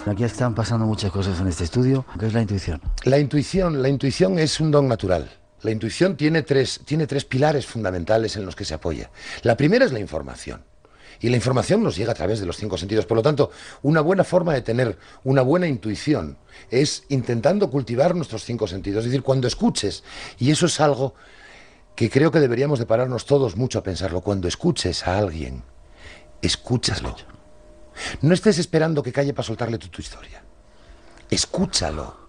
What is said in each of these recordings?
Aquí están pasando muchas cosas en este estudio. ¿Qué es la intuición? La intuición es un don natural. La intuición tiene tres pilares fundamentales en los que se apoya. La primera es la información. Y la información nos llega a través de los 5 sentidos. Por lo tanto, una buena forma de tener una buena intuición es intentando cultivar nuestros 5 sentidos. Es decir, cuando escuches, y eso es algo que creo que deberíamos de pararnos todos mucho a pensarlo, cuando escuches a alguien, escúchalo. No estés esperando que calle para soltarle tu historia. Escúchalo.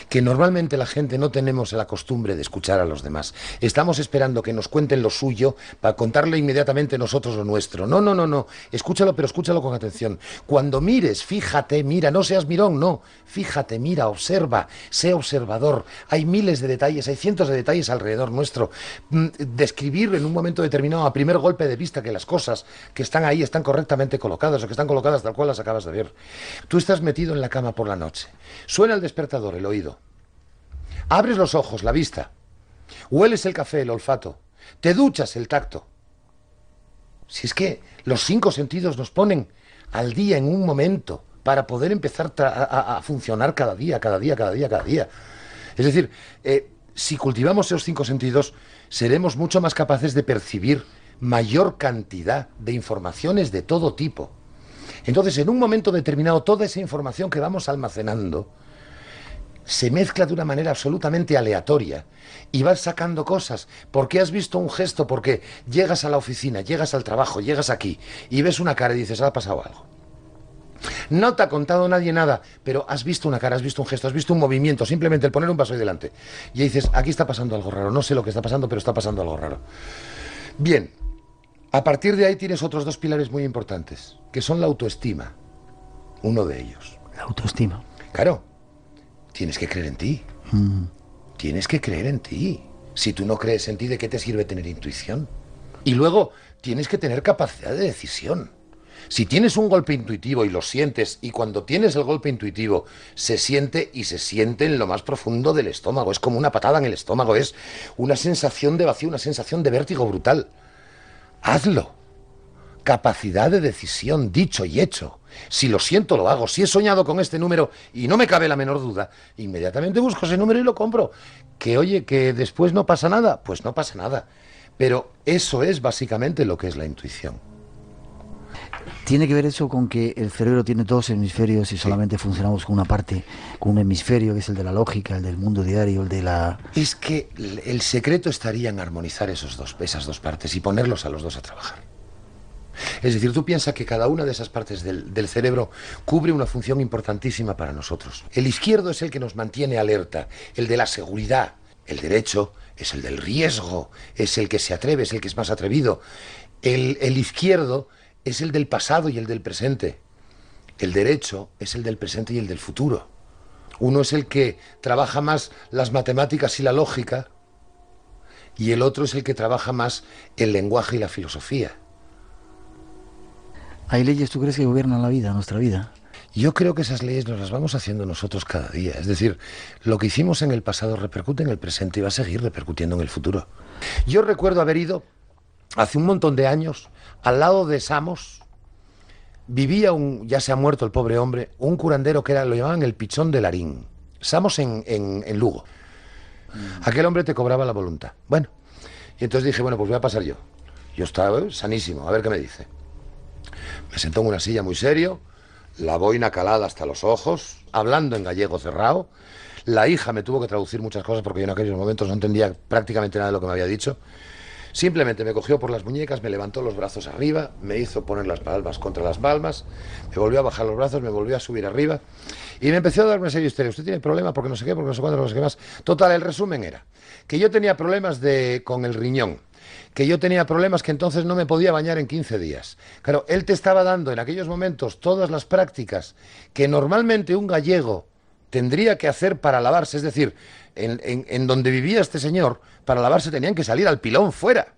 Que normalmente la gente no tenemos la costumbre de escuchar a los demás. Estamos esperando que nos cuenten lo suyo para contarle inmediatamente nosotros lo nuestro. No, no, no, no. Escúchalo, pero escúchalo con atención. Cuando mires, fíjate, mira, no seas mirón, no. Fíjate, mira, observa, sé observador. Hay miles de detalles, hay cientos de detalles alrededor nuestro. Describir en un momento determinado a primer golpe de vista que las cosas que están ahí están correctamente colocadas o que están colocadas tal cual las acabas de ver. Tú estás metido en la cama por la noche. Suena el despertador, el oído. Abres los ojos, la vista. Hueles el café, el olfato. Te duchas, el tacto. Si es que los 5 sentidos nos ponen al día en un momento para poder empezar a funcionar cada día, cada día, cada día, cada día. Es decir, si cultivamos esos 5 sentidos, seremos mucho más capaces de percibir mayor cantidad de informaciones de todo tipo. Entonces, en un momento determinado, toda esa información que vamos almacenando se mezcla de una manera absolutamente aleatoria y vas sacando cosas. Porque has visto un gesto, porque llegas a la oficina, llegas al trabajo, llegas aquí y ves una cara y dices, ha pasado algo. No te ha contado nadie nada, pero has visto una cara, has visto un gesto, has visto un movimiento, simplemente el poner un vaso ahí delante. Y dices, aquí está pasando algo raro, no sé lo que está pasando, pero está pasando algo raro. Bien, a partir de ahí tienes otros 2 pilares muy importantes, que son la autoestima, uno de ellos. La autoestima. Claro. Tienes que creer en ti. Tienes que creer en ti. Si tú no crees en ti, ¿de qué te sirve tener intuición? Y luego, tienes que tener capacidad de decisión. Si tienes un golpe intuitivo y lo sientes, y cuando tienes el golpe intuitivo se siente y se siente en lo más profundo del estómago, es como una patada en el estómago, es una sensación de vacío, una sensación de vértigo brutal. Hazlo. Capacidad de decisión, dicho y hecho. Si lo siento, lo hago. Si he soñado con este número y no me cabe la menor duda, inmediatamente busco ese número y lo compro. Que oye, que después no pasa nada, pues no pasa nada. Pero eso es básicamente lo que es la intuición. ¿Tiene que ver eso con que el cerebro tiene 2 hemisferios y solamente funcionamos con una parte, con un hemisferio que es el de la lógica, el del mundo diario, el de la... Es que el secreto estaría en armonizar esas dos partes y ponerlos a los dos a trabajar. Es decir, tú piensas que cada una de esas partes del cerebro cubre una función importantísima para nosotros. El izquierdo es el que nos mantiene alerta, el de la seguridad. El derecho es el del riesgo, es el que se atreve, es el que es más atrevido. El izquierdo es el del pasado y el del presente. El derecho es el del presente y el del futuro. Uno es el que trabaja más las matemáticas y la lógica, y el otro es el que trabaja más el lenguaje y la filosofía. ¿Hay leyes, tú crees, que gobiernan la vida, nuestra vida? Yo creo que esas leyes nos las vamos haciendo nosotros cada día. Es decir, lo que hicimos en el pasado repercute en el presente y va a seguir repercutiendo en el futuro. Yo recuerdo haber ido, hace un montón de años, al lado de Samos. Vivía ya se ha muerto el pobre hombre, un curandero que lo llamaban el Pichón de Larín. Samos en Lugo. Aquel hombre te cobraba la voluntad. Bueno, y entonces dije, bueno, pues voy a pasar yo. Yo estaba sanísimo, a ver qué me dice. Me sentó en una silla muy serio, la boina calada hasta los ojos, hablando en gallego cerrado. La hija me tuvo que traducir muchas cosas porque yo en aquellos momentos no entendía prácticamente nada de lo que me había dicho. Simplemente me cogió por las muñecas, me levantó los brazos arriba, me hizo poner las palmas contra las palmas, me volvió a bajar los brazos, me volvió a subir arriba y me empezó a dar una serie de historias. Usted tiene problemas porque no sé qué, porque no sé cuándo, no sé qué más. Total, el resumen era que yo tenía problemas con el riñón, que yo tenía problemas que entonces no me podía bañar en 15 días. Claro, él te estaba dando en aquellos momentos todas las prácticas que normalmente un gallego tendría que hacer para lavarse, es decir, en donde vivía este señor, para lavarse tenían que salir al pilón fuera.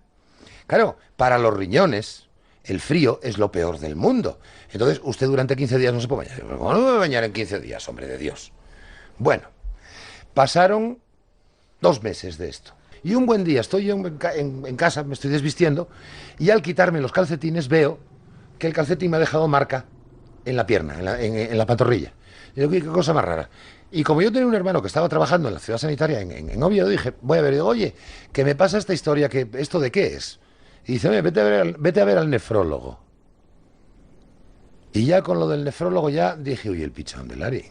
Claro, para los riñones, el frío es lo peor del mundo. Entonces, usted durante 15 días no se puede bañar. ¿Cómo no me voy a bañar en 15 días, hombre de Dios? Bueno, pasaron 2 meses de esto. Y un buen día estoy yo en casa, me estoy desvistiendo, y al quitarme los calcetines veo que el calcetín me ha dejado marca en la pierna, en la pantorrilla. Y digo, qué cosa más rara. Y como yo tenía un hermano que estaba trabajando en la ciudad sanitaria en Oviedo, dije, voy a ver, y digo, oye, que me pasa esta historia, que ¿esto de qué es? Y dice, oye, vete a ver al nefrólogo. Y ya con lo del nefrólogo ya dije, uy, el pichón del Ari.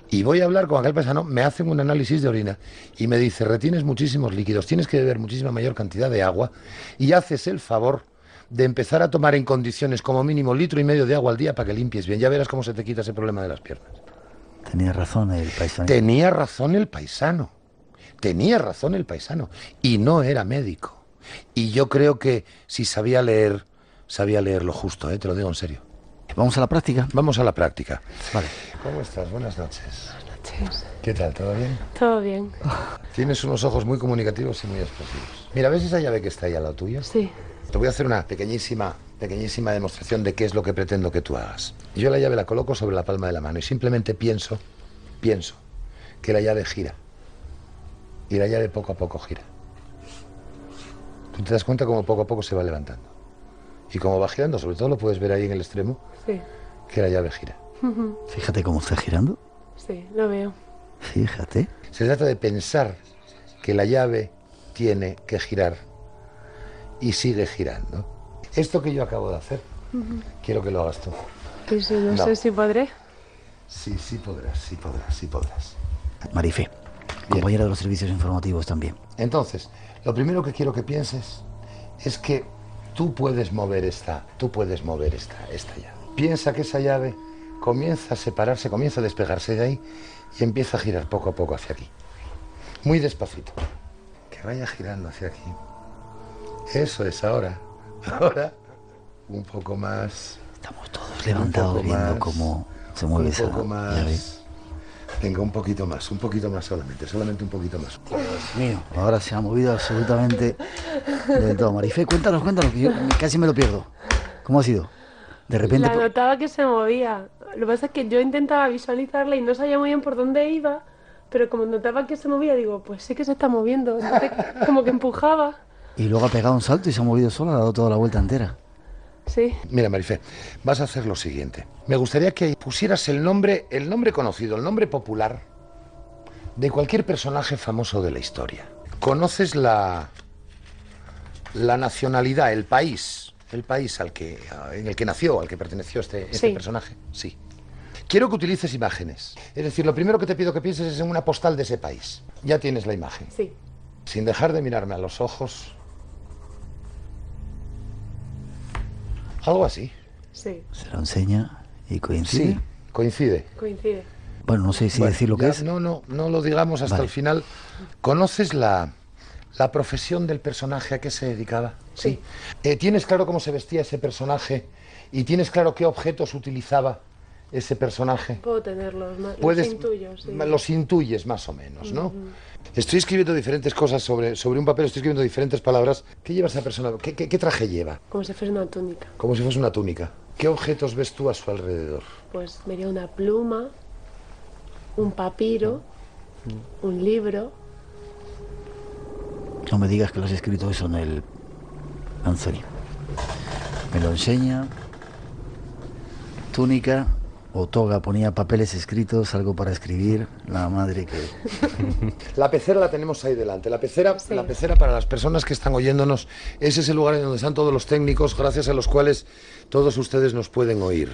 Y voy a hablar con aquel paisano, me hacen un análisis de orina y me dice, retienes muchísimos líquidos, tienes que beber muchísima mayor cantidad de agua y haces el favor de empezar a tomar en condiciones como mínimo 1,5 litros de agua al día para que limpies bien. Ya verás cómo se te quita ese problema de las piernas. Tenía razón el paisano. Tenía razón el paisano. Tenía razón el paisano. Y no era médico. Y yo creo que si sabía leer lo justo, te lo digo en serio. ¿Vamos a la práctica? Vamos a la práctica. Vale. ¿Cómo estás? Buenas noches. Buenas noches. ¿Qué tal? ¿Todo bien? Todo bien. Tienes unos ojos muy comunicativos y muy expresivos. Mira, ¿ves esa llave que está ahí al lado tuyo? Sí. Te voy a hacer una pequeñísima demostración de qué es lo que pretendo que tú hagas. Yo la llave la coloco sobre la palma de la mano y simplemente pienso que la llave gira. Y la llave poco a poco gira. Tú te das cuenta cómo poco a poco se va levantando. Y cómo va girando, sobre todo lo puedes ver ahí en el extremo, Sí. que la llave gira. Fíjate cómo está girando. Sí, lo veo. Fíjate. Se trata de pensar que la llave tiene que girar y sigue girando. Esto que yo acabo de hacer, quiero que lo hagas tú. Sí, sí, no No. sé si podré. Sí, sí podrás. Marifé, compañera de los servicios informativos también. Entonces, lo primero que quiero que pienses es que tú puedes mover esta llave. Piensa que esa llave comienza a separarse, comienza a despegarse de ahí y empieza a girar poco a poco hacia aquí. Muy despacito. Que vaya girando hacia aquí. Eso es ahora. Ahora, un poco más. Estamos todos levantados poco viendo más, cómo se mueve esa Un poco llave. más. Venga, un poquito más solamente un poquito más. Dios mío, ahora se ha movido absolutamente del todo. Marifé, cuéntanos, que yo casi me lo pierdo. ¿Cómo ha sido? De repente... La notaba que se movía. Lo que pasa es que yo intentaba visualizarla y no sabía muy bien por dónde iba, pero como notaba que se movía, digo, pues sí que se está moviendo. Entonces, como que empujaba. Y luego ha pegado un salto y se ha movido sola, ha dado toda la vuelta entera. Sí. Mira, Marifé, vas a hacer lo siguiente. Me gustaría que pusieras el nombre conocido, el nombre popular de cualquier personaje famoso de la historia. ¿Conoces la nacionalidad, el país en el que nació, al que perteneció este Sí. personaje? Sí. Quiero que utilices imágenes. Es decir, lo primero que te pido que pienses es en una postal de ese país. Ya tienes la imagen. Sí. Sin dejar de mirarme a los ojos. Algo así. Sí. Se lo enseña y coincide. Sí, coincide. Coincide. Bueno, no sé si Bueno, decir lo que ya es. No lo digamos hasta Vale. el final. ¿Conoces la profesión del personaje a qué se dedicaba? Sí. ¿Tienes claro cómo se vestía ese personaje? ¿Y tienes claro qué objetos utilizaba ese personaje? Puedo tenerlos, Puedes, los intuyo, sí. los intuyes más o menos, ¿no? Estoy escribiendo diferentes cosas sobre un papel, estoy escribiendo diferentes palabras. ¿Qué lleva esa persona? ¿Qué traje lleva? Como si fuese una túnica. Como si fuese una túnica. ¿Qué objetos ves tú a su alrededor? Pues vería una pluma, un papiro, un libro. No me digas que lo has escrito eso en el... En serio. Me lo enseña. Túnica o toga, ponía papeles escritos, algo para escribir. La madre que... La pecera la tenemos ahí delante. La pecera, Sí. la pecera para las personas que están oyéndonos, ese es el lugar en donde están todos los técnicos, gracias a los cuales todos ustedes nos pueden oír.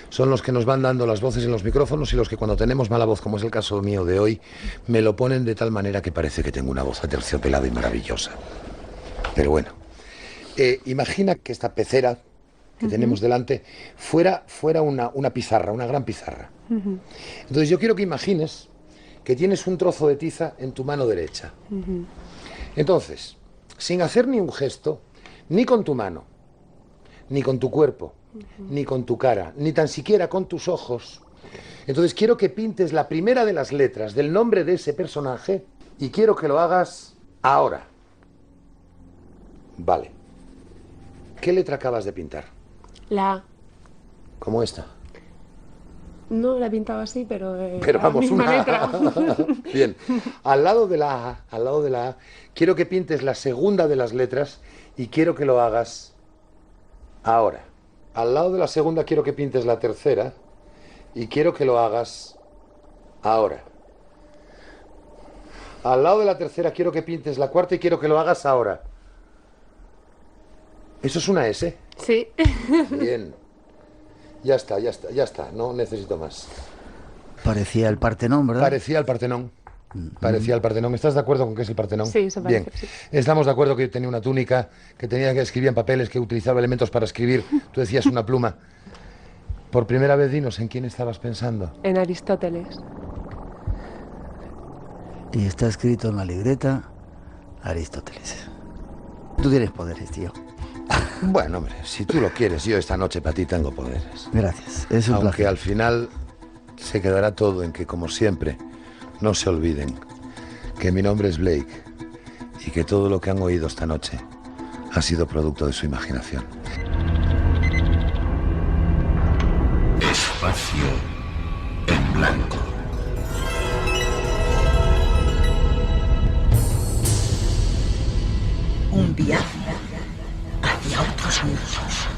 Son los que nos van dando las voces en los micrófonos y los que cuando tenemos mala voz, como es el caso mío de hoy, me lo ponen de tal manera que parece que tengo una voz aterciopelada y maravillosa. Pero bueno, imagina que esta pecera que tenemos delante fuera una pizarra, una gran pizarra. Entonces yo quiero que imagines que tienes un trozo de tiza en tu mano derecha. Entonces, sin hacer ni un gesto, ni con tu mano, ni con tu cuerpo, ni con tu cara, ni tan siquiera con tus ojos. Entonces quiero que pintes la primera de las letras del nombre de ese personaje y quiero que lo hagas ahora. Vale. ¿Qué letra acabas de pintar? La A. Como esta. No la he pintado así, pero... Pero la vamos, misma una letra. Bien. Al lado de la A, quiero que pintes la segunda de las letras y quiero que lo hagas ahora. Al lado de la segunda quiero que pintes la tercera y quiero que lo hagas ahora. Al lado de la tercera quiero que pintes la cuarta y quiero que lo hagas ahora. ¿Eso es una S? Sí. Bien. Ya está, ya está, ya está. No necesito más. Parecía el Partenón, ¿verdad? Parecía el Partenón. Parecía el Partenón. ¿Estás de acuerdo con que es el Partenón? Sí, eso parece, bien. sí. Estamos de acuerdo que tenía una túnica, que tenía que escribir en papeles, que utilizaba elementos para escribir. Tú decías una pluma. Por primera vez dinos en quién estabas pensando. En Aristóteles. Y está escrito en la libreta Aristóteles. Tú tienes poderes, tío. Bueno, hombre, si tú lo quieres, yo esta noche para ti tengo poderes. Gracias, es un Aunque placer. al final se quedará todo en que, como siempre, no se olviden que mi nombre es Blake y que todo lo que han oído esta noche ha sido producto de su imaginación. Espacio en blanco. Un viaje hacia otros mundos.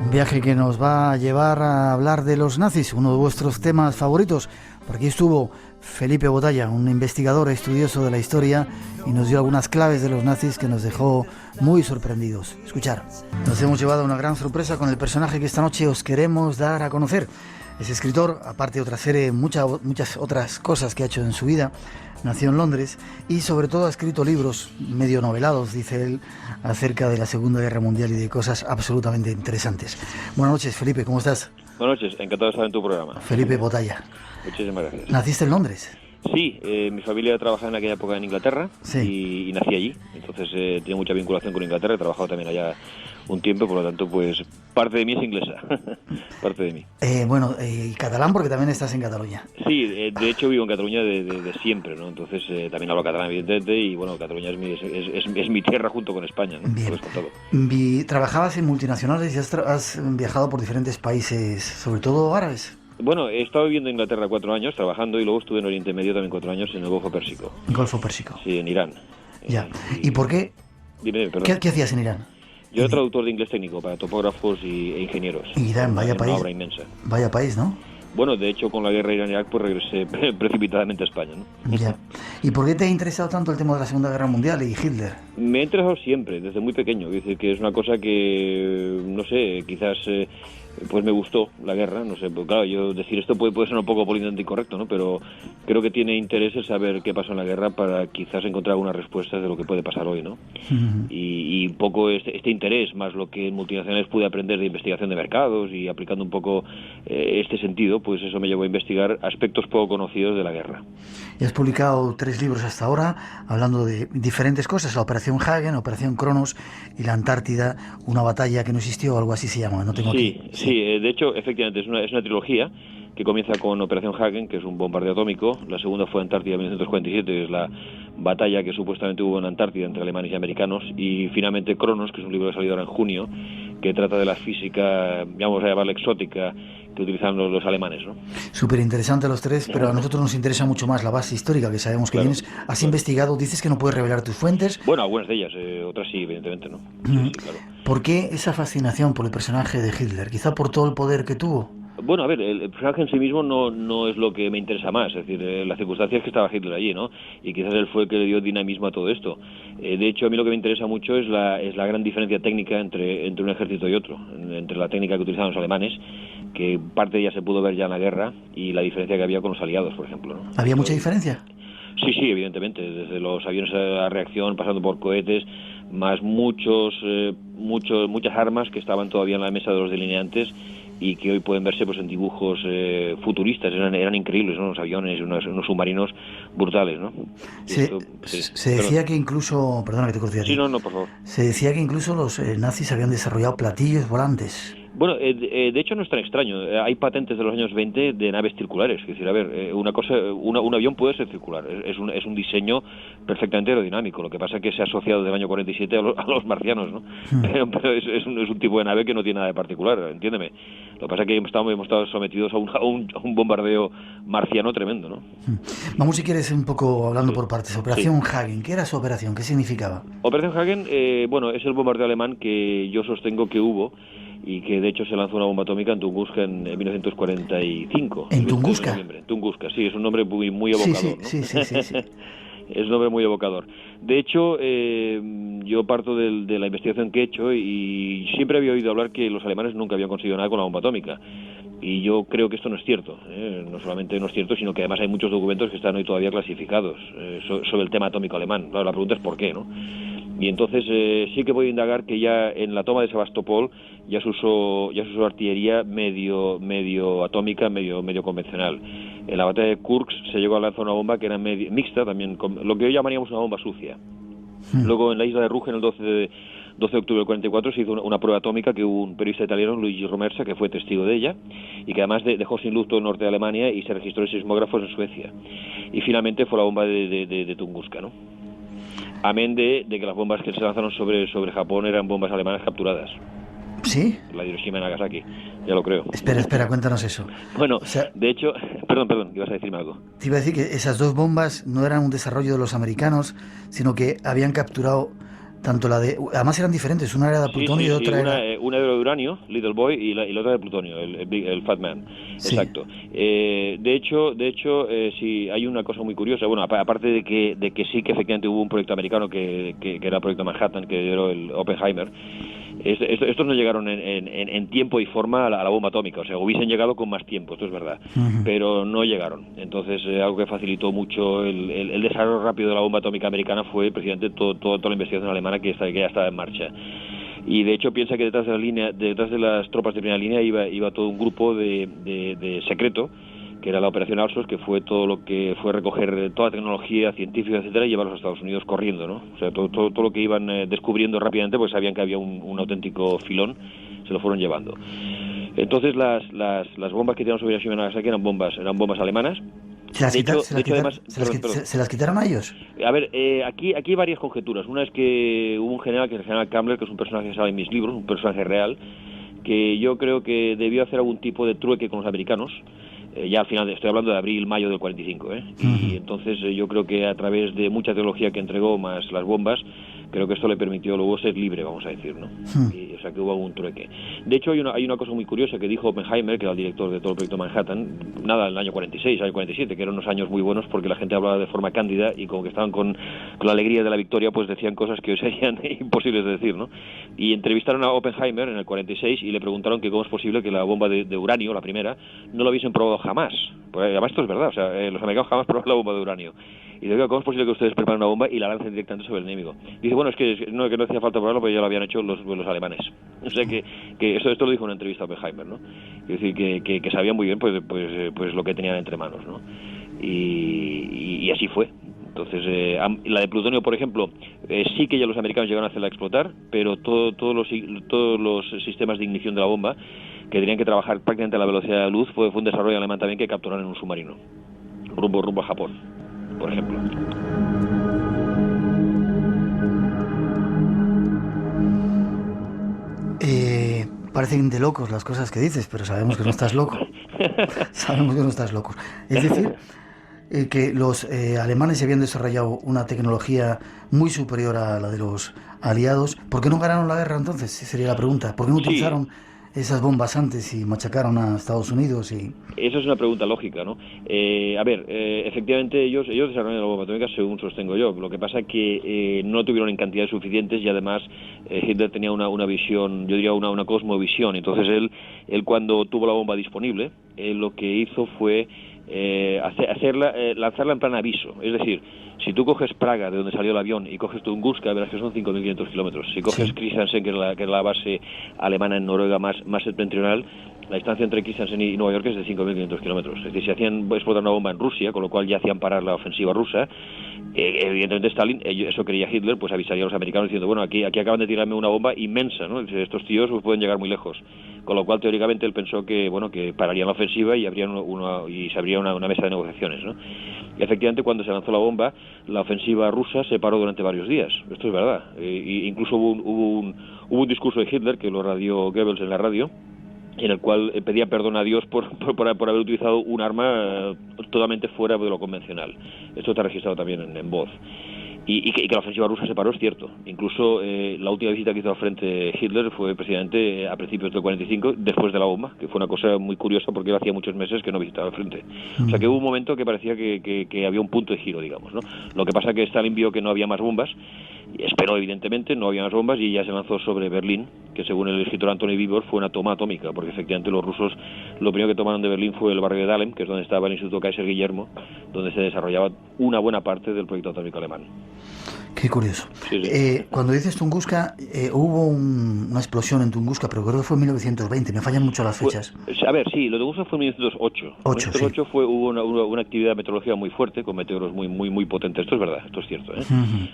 Un viaje que nos va a llevar a hablar de los nazis, uno de vuestros temas favoritos. Por aquí estuvo Felipe Botalla, un investigador estudioso de la historia, y nos dio algunas claves de los nazis que nos dejó muy sorprendidos. Escuchar. Nos hemos llevado una gran sorpresa con el personaje que esta noche os queremos dar a conocer. Es escritor, aparte de otra serie, muchas otras cosas que ha hecho en su vida. Nació en Londres y sobre todo ha escrito libros medio novelados, dice él, acerca de la Segunda Guerra Mundial y de cosas absolutamente interesantes. Buenas noches, Felipe, ¿cómo estás? Buenas noches, encantado de estar en tu programa. Felipe Botalla. Muchísimas gracias. ¿Naciste en Londres? Sí, mi familia trabajaba en aquella época en Inglaterra y nací allí, entonces tengo mucha vinculación con Inglaterra, he trabajado también allá un tiempo, por lo tanto, pues parte de mí es inglesa, parte de mí. Y catalán porque también estás en Cataluña. Sí, de hecho vivo en Cataluña de siempre, ¿no? Entonces también hablo catalán, evidentemente, y bueno, Cataluña es mi tierra junto con España, ¿no? Bien. Pues con todo. Trabajabas en multinacionales y has viajado por diferentes países, sobre todo árabes. Bueno, he estado viviendo en Inglaterra 4 años, trabajando, y luego estuve en Oriente Medio también 4 años en el Golfo Pérsico. Golfo Pérsico. Sí, en Irán. Ya. ¿Y por qué? Dime, perdón. ¿Qué hacías en Irán? Yo era traductor de inglés técnico para topógrafos e ingenieros. Irán, vaya país. Una obra inmensa. Vaya país, ¿no? Bueno, de hecho, con la guerra Irán-Irak, pues regresé precipitadamente a España, ¿no? Ya. ¿Y por qué te ha interesado tanto el tema de la Segunda Guerra Mundial y Hitler? Me ha interesado siempre, desde muy pequeño. Es decir, que es una cosa que, no sé, quizás pues me gustó la guerra. No sé, pues claro, yo decir esto puede ser un poco políticamente incorrecto, ¿no? Pero creo que tiene interés el saber qué pasó en la guerra para quizás encontrar algunas respuestas de lo que puede pasar hoy, ¿no? Uh-huh. Y un poco este interés, más lo que en multinacionales pude aprender de investigación de mercados y aplicando un poco este sentido, pues eso me llevó a investigar aspectos poco conocidos de la guerra. Y has publicado 3 libros hasta ahora, hablando de diferentes cosas: la Operación Hagen, la Operación Cronos y la Antártida, una batalla que no existió, o algo así se llama. No tengo aquí. Sí, de hecho, efectivamente, es una trilogía que comienza con Operación Hagen, que es un bombardeo atómico. La segunda fue Antártida 1947, que es la batalla que supuestamente hubo en Antártida entre alemanes y americanos. Y finalmente Cronos, que es un libro que ha salido ahora en junio, que trata de la física, vamos a llamarla exótica, que utilizan los alemanes, ¿no? Súper interesante los 3, pero a nosotros nos interesa mucho más la base histórica, que sabemos que tienes. Has investigado, dices que no puedes revelar tus fuentes. Bueno, algunas de ellas, otras sí, evidentemente, ¿no? Sí, claro. ¿Por qué esa fascinación por el personaje de Hitler? Quizá por todo el poder que tuvo. Bueno, a ver, el personaje en sí mismo no es lo que me interesa más, es decir, las circunstancias que estaba Hitler allí, ¿no? Y quizás él fue el que le dio dinamismo a todo esto. De hecho, a mí lo que me interesa mucho es la gran diferencia técnica entre un ejército y otro, entre la técnica que utilizaban los alemanes, que parte de ella se pudo ver ya en la guerra, y la diferencia que había con los aliados, por ejemplo, ¿no? ¿Había mucha diferencia? Sí, evidentemente, desde los aviones a reacción, pasando por cohetes, más muchas armas que estaban todavía en la mesa de los delineantes y que hoy pueden verse pues en dibujos futuristas. Eran increíbles, ¿no? Unos aviones, unos submarinos brutales, ¿no? Se decía que incluso, perdona que te corté. Sí, no, por favor. Se decía que incluso los nazis habían desarrollado platillos volantes. Bueno, de hecho no es tan extraño. Hay patentes de los años 20 de naves circulares. Es decir, a ver, un avión puede ser circular. Es un diseño perfectamente aerodinámico. Lo que pasa es que se ha asociado desde el año 47 a los marcianos, ¿no? Pero es un tipo de nave que no tiene nada de particular, entiéndeme. Lo que pasa es que hemos estado sometidos a un bombardeo marciano tremendo, ¿no? Vamos, si quieres, un poco hablando por partes. Operación Hagen. ¿Qué era su operación? ¿Qué significaba? Operación Hagen, bueno, es el bombardeo alemán que yo sostengo que hubo, y que de hecho se lanzó una bomba atómica en Tunguska en 1945. ¿En Tunguska? Tunguska, sí, es un nombre muy evocador, ¿no? Sí. Es un nombre muy evocador. De hecho, yo parto de la investigación que he hecho y siempre había oído hablar que los alemanes nunca habían conseguido nada con la bomba atómica. Y yo creo que esto no es cierto. No solamente no es cierto, sino que además hay muchos documentos que están hoy todavía clasificados sobre el tema atómico alemán. Claro, la pregunta es ¿por qué, no? Y entonces sí que voy a indagar que ya en la toma de Sebastopol ya se usó artillería medio atómica, medio convencional. En la batalla de Kursk se llegó a lanzar una bomba que era mixta, también lo que hoy llamaríamos una bomba sucia. Luego en la isla de Rügen, el 12 de octubre del 44, se hizo una prueba atómica que hubo un periodista italiano, Luigi Romersa, que fue testigo de ella y que además dejó sin luz todo el norte de Alemania y se registró en sismógrafos en Suecia. Y finalmente fue la bomba de Tunguska, ¿no? Amén de que las bombas que se lanzaron sobre Japón eran bombas alemanas capturadas. ¿Sí? La de Hiroshima y Nagasaki, ya lo creo. Espera, cuéntanos eso. Bueno, o sea, de hecho, perdón, ibas a decirme algo. Te iba a decir que esas dos bombas no eran un desarrollo de los americanos, sino que habían capturado tanto la de... Además eran diferentes, una era de plutonio y otra era... Una era de uranio, Little Boy, y la otra de plutonio, el Fat Man. Sí. Exacto. De hecho, sí, hay una cosa muy curiosa. Bueno, aparte de que sí que efectivamente hubo un proyecto americano que era el proyecto Manhattan, que lideró el Oppenheimer. Estos no llegaron en tiempo y forma a la bomba atómica, o sea, hubiesen llegado con más tiempo, esto es verdad, pero no llegaron. Entonces, algo que facilitó mucho el desarrollo rápido de la bomba atómica americana fue precisamente toda la investigación alemana que ya estaba en marcha. Y de hecho piensa que detrás de las tropas de primera línea iba todo un grupo de secreto, que era la Operación Alsos, que fue todo lo que fue recoger toda la tecnología científica, etcétera, y llevarlos a Estados Unidos corriendo, ¿no? O sea, todo lo que iban descubriendo rápidamente, pues sabían que había un auténtico filón, se lo fueron llevando. Entonces las bombas que tiraron sobre Hiroshima y Nagasaki eran bombas alemanas. ¿Se las quitaron a ellos? A ver, aquí hay varias conjeturas. Una es que hubo un general, que es el general Kammler, que es un personaje que sale en mis libros, un personaje real, que yo creo que debió hacer algún tipo de trueque con los americanos. Ya al final, estoy hablando de abril-mayo del 45, y entonces yo creo que a través de mucha tecnología que entregó, más las bombas, creo que esto le permitió luego ser libre, vamos a decir, ¿no? O sea, que hubo un trueque. De hecho, hay una cosa muy curiosa que dijo Oppenheimer, que era el director de todo el proyecto Manhattan, en el año 46, año 47, que eran unos años muy buenos porque la gente hablaba de forma cándida y como que estaban con la alegría de la victoria, pues decían cosas que hoy serían imposibles de decir, ¿no? Y entrevistaron a Oppenheimer en el 46 y le preguntaron que cómo es posible que la bomba de uranio, la primera, no lo hubiesen probado jamás. Pues además esto es verdad, o sea, los americanos jamás probaron la bomba de uranio. Y digo, ¿cómo es posible que ustedes preparen una bomba y la lancen directamente sobre el enemigo? Dice, bueno, es que no hacía falta probarlo porque ya lo habían hecho los alemanes. O sea que esto lo dijo en una entrevista a Oppenheimer, ¿no? Es decir, que sabían muy bien pues lo que tenían entre manos, ¿no? Y así fue. Entonces, la de plutonio, por ejemplo, sí que ya los americanos llegaron a hacerla explotar, pero todos los sistemas de ignición de la bomba, que tenían que trabajar prácticamente a la velocidad de la luz, fue un desarrollo alemán también que capturaron en un submarino, rumbo a Japón, por ejemplo. Parecen de locos las cosas que dices, pero sabemos que no estás loco. Sabemos que no estás loco. Es decir, que los alemanes habían desarrollado una tecnología muy superior a la de los aliados. ¿Por qué no ganaron la guerra entonces? Sería la pregunta. ¿Por qué no utilizaron esas bombas antes y machacaron a Estados Unidos? Esa es una pregunta lógica, ¿no? Efectivamente ellos desarrollaron la bomba atómica según sostengo yo. Lo que pasa es que no tuvieron en cantidades suficientes y además Hitler tenía una visión, yo diría una cosmovisión. Entonces él cuando tuvo la bomba disponible, lo que hizo fue lanzarla en plan aviso. Es decir, si tú coges Praga, de donde salió el avión, y coges Tunguska, verás que son 5.500 kilómetros. Si coges Kristiansand, que es la base alemana en Noruega más septentrional, la distancia entre Kristiansand y Nueva York es de 5.500 kilómetros. Es decir, si hacían explotar una bomba en Rusia, con lo cual ya hacían parar la ofensiva rusa, evidentemente Stalin, eso quería Hitler, pues avisaría a los americanos diciendo, bueno, aquí acaban de tirarme una bomba inmensa, ¿no? Estos tíos pues, pueden llegar muy lejos. Con lo cual, teóricamente, él pensó que, bueno, que pararían la ofensiva y se abría una mesa de negociaciones, ¿no? Y efectivamente, cuando se lanzó la bomba, la ofensiva rusa se paró durante varios días. Esto es verdad. Incluso hubo un discurso de Hitler, que lo radió Goebbels en la radio, en el cual pedía perdón a Dios por haber utilizado un arma totalmente fuera de lo convencional. Esto está registrado también en voz. Y que la ofensiva rusa se paró, es cierto. Incluso la última visita que hizo al frente Hitler fue precisamente a principios del 45, después de la bomba, que fue una cosa muy curiosa porque él hacía muchos meses que no visitaba el frente. O sea que hubo un momento que parecía que había un punto de giro, digamos, ¿no? Lo que pasa es que Stalin vio que no había más bombas, y esperó evidentemente, no había más bombas, y ya se lanzó sobre Berlín, que según el escritor Anthony Beevor fue una toma atómica, porque efectivamente los rusos lo primero que tomaron de Berlín fue el barrio de Dahlem, que es donde estaba el Instituto Kaiser Guillermo, donde se desarrollaba una buena parte del proyecto atómico alemán. Qué curioso. Sí, sí. Cuando dices Tunguska, hubo una explosión en Tunguska, pero creo que fue en 1920, me fallan mucho las fechas. A ver, sí, lo de Tunguska fue en 1908. En 1908 sí. Hubo una actividad meteorológica muy fuerte, con meteoros muy potentes. Esto es verdad, esto es cierto, ¿eh?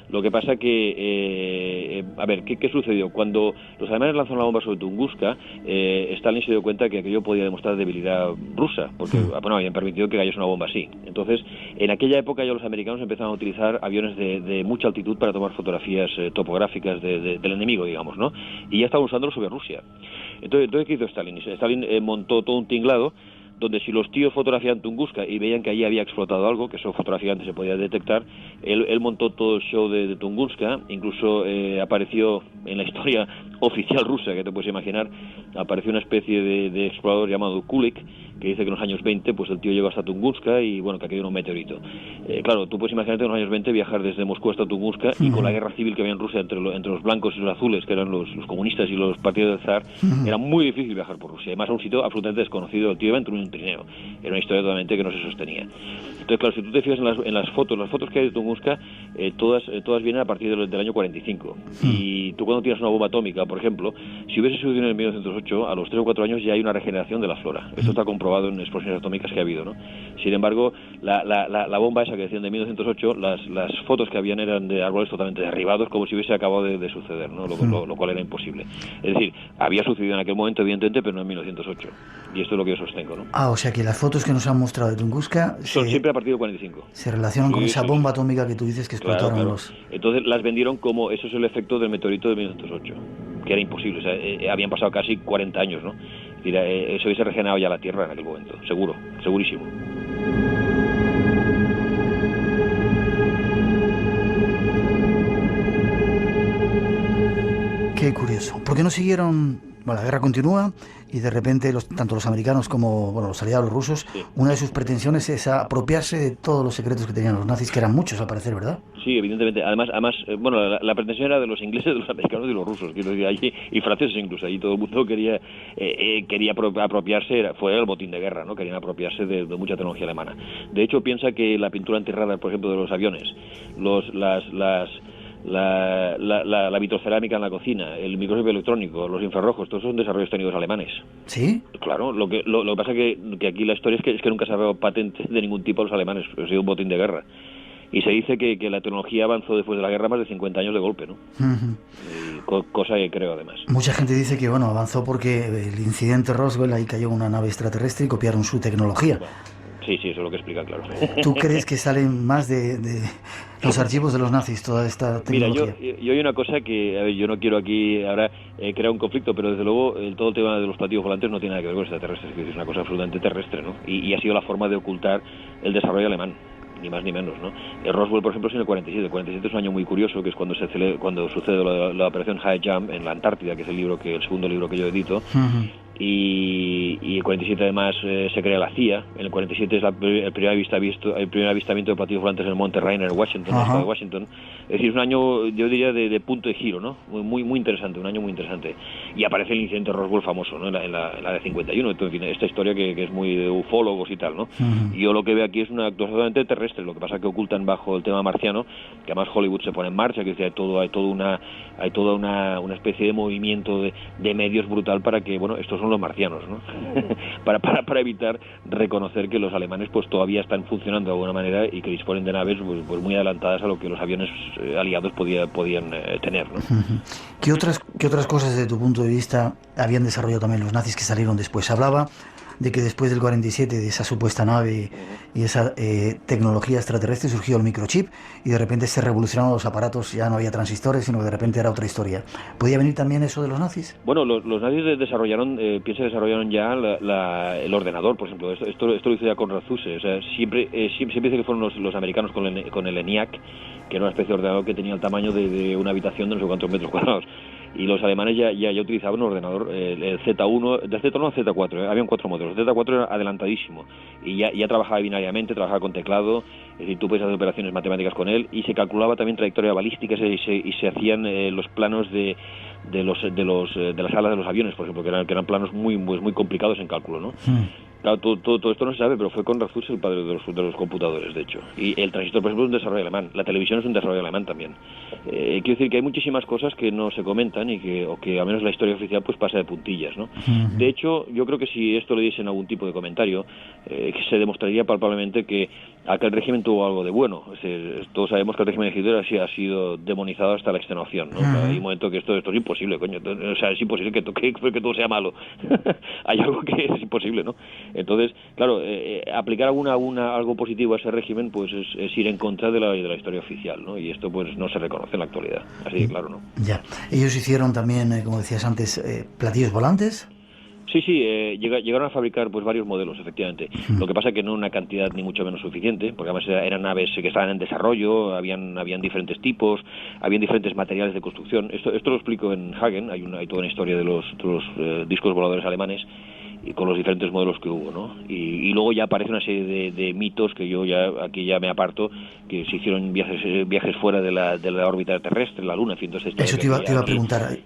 Lo que pasa que, a ver, ¿qué sucedió? Cuando los alemanes lanzaron la bomba sobre Tunguska, Stalin se dio cuenta que aquello podía demostrar debilidad rusa, porque bueno, habían permitido que cayese una bomba así. Entonces, en aquella época ya los americanos empezaron a utilizar aviones de mucha altitud para tomar fotografías topográficas del enemigo, digamos, ¿no? Y ya estaban usándolo sobre Rusia. Entonces ¿qué hizo Stalin? Stalin montó todo un tinglado donde si los tíos fotografiaban Tunguska y veían que allí había explotado algo, que eso fotográficamente se podía detectar, él montó todo el show de Tunguska, incluso apareció en la historia oficial rusa, que te puedes imaginar, apareció una especie de explorador llamado Kulik, que dice que en los años 20 pues el tío llegó hasta Tunguska y bueno, que cayó en un meteorito. Claro, tú puedes imaginarte en los años 20 viajar desde Moscú hasta Tunguska y con la guerra civil que había en Rusia entre los blancos y los azules, que eran los comunistas y los partidos del zar, era muy difícil viajar por Rusia, además a un sitio absolutamente desconocido. El tío iba entre un trineo, era una historia totalmente que no se sostenía. Entonces, claro, si tú te fijas en las fotos que hay de Tunguska, todas vienen a partir del año 45. Y tú cuando tiras una bomba atómica, por ejemplo, si hubiese sucedido en el 1908, a los 3 o 4 años ya hay una regeneración de la flora. Esto está comprobado en explosiones atómicas que ha habido, ¿no? Sin embargo, la bomba esa que decían de 1908, las fotos que habían eran de árboles totalmente derribados, como si hubiese acabado de suceder, ¿no? Lo cual era imposible. Es decir, había sucedido en aquel momento, evidentemente, pero no en 1908. Y esto es lo que yo sostengo, ¿no? O sea que las fotos que nos han mostrado de Tunguska son siempre a partir del 45. Se relacionan con esa bomba atómica que tú dices que explotaron claro. los... Entonces las vendieron como eso es el efecto del meteorito de 1908, que era imposible. O sea, habían pasado casi 40 años, ¿no? Es decir, eso hubiese regenerado ya la Tierra en aquel momento, seguro, segurísimo. Qué curioso. ¿Por qué no siguieron? Bueno, la guerra continúa y de repente tanto los americanos como los aliados, los rusos, una de sus pretensiones es apropiarse de todos los secretos que tenían los nazis, que eran muchos al parecer, ¿verdad? Sí, evidentemente. Además, la pretensión era de los ingleses, de los americanos y los rusos, quiero decir, allí, y franceses incluso. Allí todo el mundo quería apropiarse, fue el botín de guerra, ¿no? Querían apropiarse de mucha tecnología alemana. De hecho, piensa que la pintura antirradar, por ejemplo, de los aviones, la vitrocerámica en la cocina, el microscopio electrónico, los infrarrojos, todos son desarrollos técnicos alemanes. ¿Sí? Claro, lo que pasa que aquí la historia es que nunca se ha dado patente de ningún tipo a los alemanes, ha sido un botín de guerra. Y se dice que la tecnología avanzó después de la guerra más de 50 años de golpe, ¿no? Cosa que creo, además. Mucha gente dice que, avanzó porque el incidente Roswell, ahí cayó una nave extraterrestre y copiaron su tecnología. Bueno, sí, eso es lo que explica, claro. ¿Tú crees que salen más de los archivos de los nazis toda esta tecnología? Mira, yo hay una cosa que, a ver, yo no quiero aquí ahora crear un conflicto, pero desde luego todo el tema de los platillos volantes no tiene nada que ver con extraterrestres, es una cosa absolutamente terrestre, ¿no? Y ha sido la forma de ocultar el desarrollo alemán, ni más ni menos, ¿no? El Roswell, por ejemplo, es en el 47. El 47 es un año muy curioso, que es cuando sucede la operación High Jump en la Antártida, que es el segundo libro que yo edito. Y el 47 además se crea la CIA. En el 47 es el primer avistamiento de platillos volantes en el Monte Rainier, en Washington, en el estado de Washington. Es decir, es un año, yo diría, de punto de giro, ¿no? Muy interesante, un año muy interesante. Y aparece el incidente Roswell famoso, ¿no? En la de 51. Entonces, en fin, esta historia que es muy de ufólogos y tal, ¿no? Y yo lo que veo aquí es una actuación totalmente terrestre. Lo que pasa es que ocultan bajo el tema marciano, que además Hollywood se pone en marcha, que hay toda una especie de movimiento de medios brutal para que, estos son son los marcianos, ¿no? para evitar reconocer que los alemanes pues todavía están funcionando de alguna manera y que disponen de naves pues muy adelantadas a lo que los aviones aliados podían tener, ¿no? ¿Qué otras cosas desde tu punto de vista habían desarrollado también los nazis que salieron después? Hablaba de que después del 47, de esa supuesta nave y esa tecnología extraterrestre, surgió el microchip y de repente se revolucionaron los aparatos, ya no había transistores, sino que de repente era otra historia. ¿Podía venir también eso de los nazis? Bueno, los nazis desarrollaron ya el ordenador, por ejemplo. Esto lo hizo ya Konrad Zuse. O sea, siempre dice que fueron los americanos con el ENIAC, que era una especie de ordenador que tenía el tamaño de una habitación de no sé cuántos metros cuadrados. Y los alemanes ya utilizaban un ordenador, el Z1, del Z1 al Z4, habían 4 modelos. El Z4 era adelantadísimo y ya trabajaba binariamente, trabajaba con teclado, es decir, tú puedes hacer operaciones matemáticas con él, y se calculaba también trayectoria balística y se hacían los planos de las alas de los aviones, por ejemplo, que eran planos muy complicados en cálculo, ¿no? Claro, todo esto no se sabe, pero fue Konrad Zuse el padre de los computadores, de hecho. Y el transistor, por ejemplo, es un desarrollo alemán. La televisión es un desarrollo alemán también. Quiero decir que hay muchísimas cosas que no se comentan o que al menos la historia oficial pues pasa de puntillas, ¿no? De hecho, yo creo que si esto le diesen algún tipo de comentario, que se demostraría palpablemente que aquel régimen tuvo algo de bueno. Es decir, todos sabemos que el régimen de Hitler ha sido demonizado hasta la extenuación, ¿no? Hay un momento que esto es imposible, coño. O sea, es imposible que todo sea malo. Hay algo que es imposible, ¿no? Entonces, claro, aplicar algo positivo a ese régimen pues es ir en contra de la historia oficial, ¿no? Y esto pues no se reconoce en la actualidad, así de claro, ¿no? Ya. Ellos hicieron también, como decías antes, platillos volantes. Sí, llegaron a fabricar pues varios modelos, efectivamente. Lo que pasa es que no una cantidad ni mucho menos suficiente, porque además eran naves que estaban en desarrollo, habían diferentes tipos, habían diferentes materiales de construcción. Esto lo explico en Hagen, hay toda una historia de los discos voladores alemanes, y con los diferentes modelos que hubo, ¿no? Y luego ya aparece una serie de mitos que yo aquí ya me aparto, que se hicieron viajes fuera de la órbita terrestre, la Luna, en fin, entonces eso te iba a preguntar.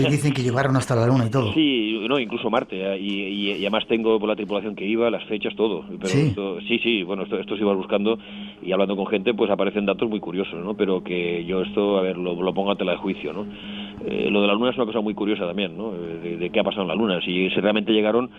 Dicen que llegaron hasta la Luna y todo. Sí, no, incluso Marte, y además tengo por la tripulación que iba, las fechas, todo. Pero ¿sí? Esto se iba buscando y hablando con gente, pues aparecen datos muy curiosos, ¿no? Pero que yo esto, lo pongo a tela de juicio, ¿no? Lo de la Luna es una cosa muy curiosa también, ¿no? De qué ha pasado en la Luna. Si realmente llegaron,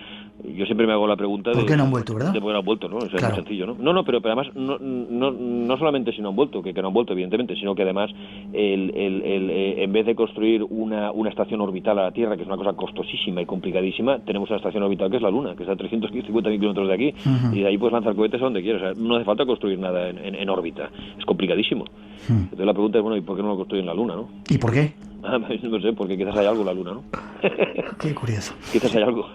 yo siempre me hago la pregunta ¿por qué no han vuelto, verdad? De por qué no han vuelto, ¿no? Eso claro. Es muy sencillo, ¿no? No, pero además, no solamente si no han vuelto, que no han vuelto, evidentemente, sino que además, en vez de construir una estación orbital a la Tierra, que es una cosa costosísima y complicadísima, tenemos una estación orbital que es la Luna, que está a 350.000 kilómetros de aquí, y de ahí puedes lanzar cohetes a donde quieras. O sea, no hace falta construir nada en órbita. Es complicadísimo. Entonces la pregunta es, bueno, ¿y por qué no lo construyen en la Luna, no? ¿Y por qué? No sé, porque quizás hay algo en la Luna, ¿no? Qué curioso. Quizás hay algo.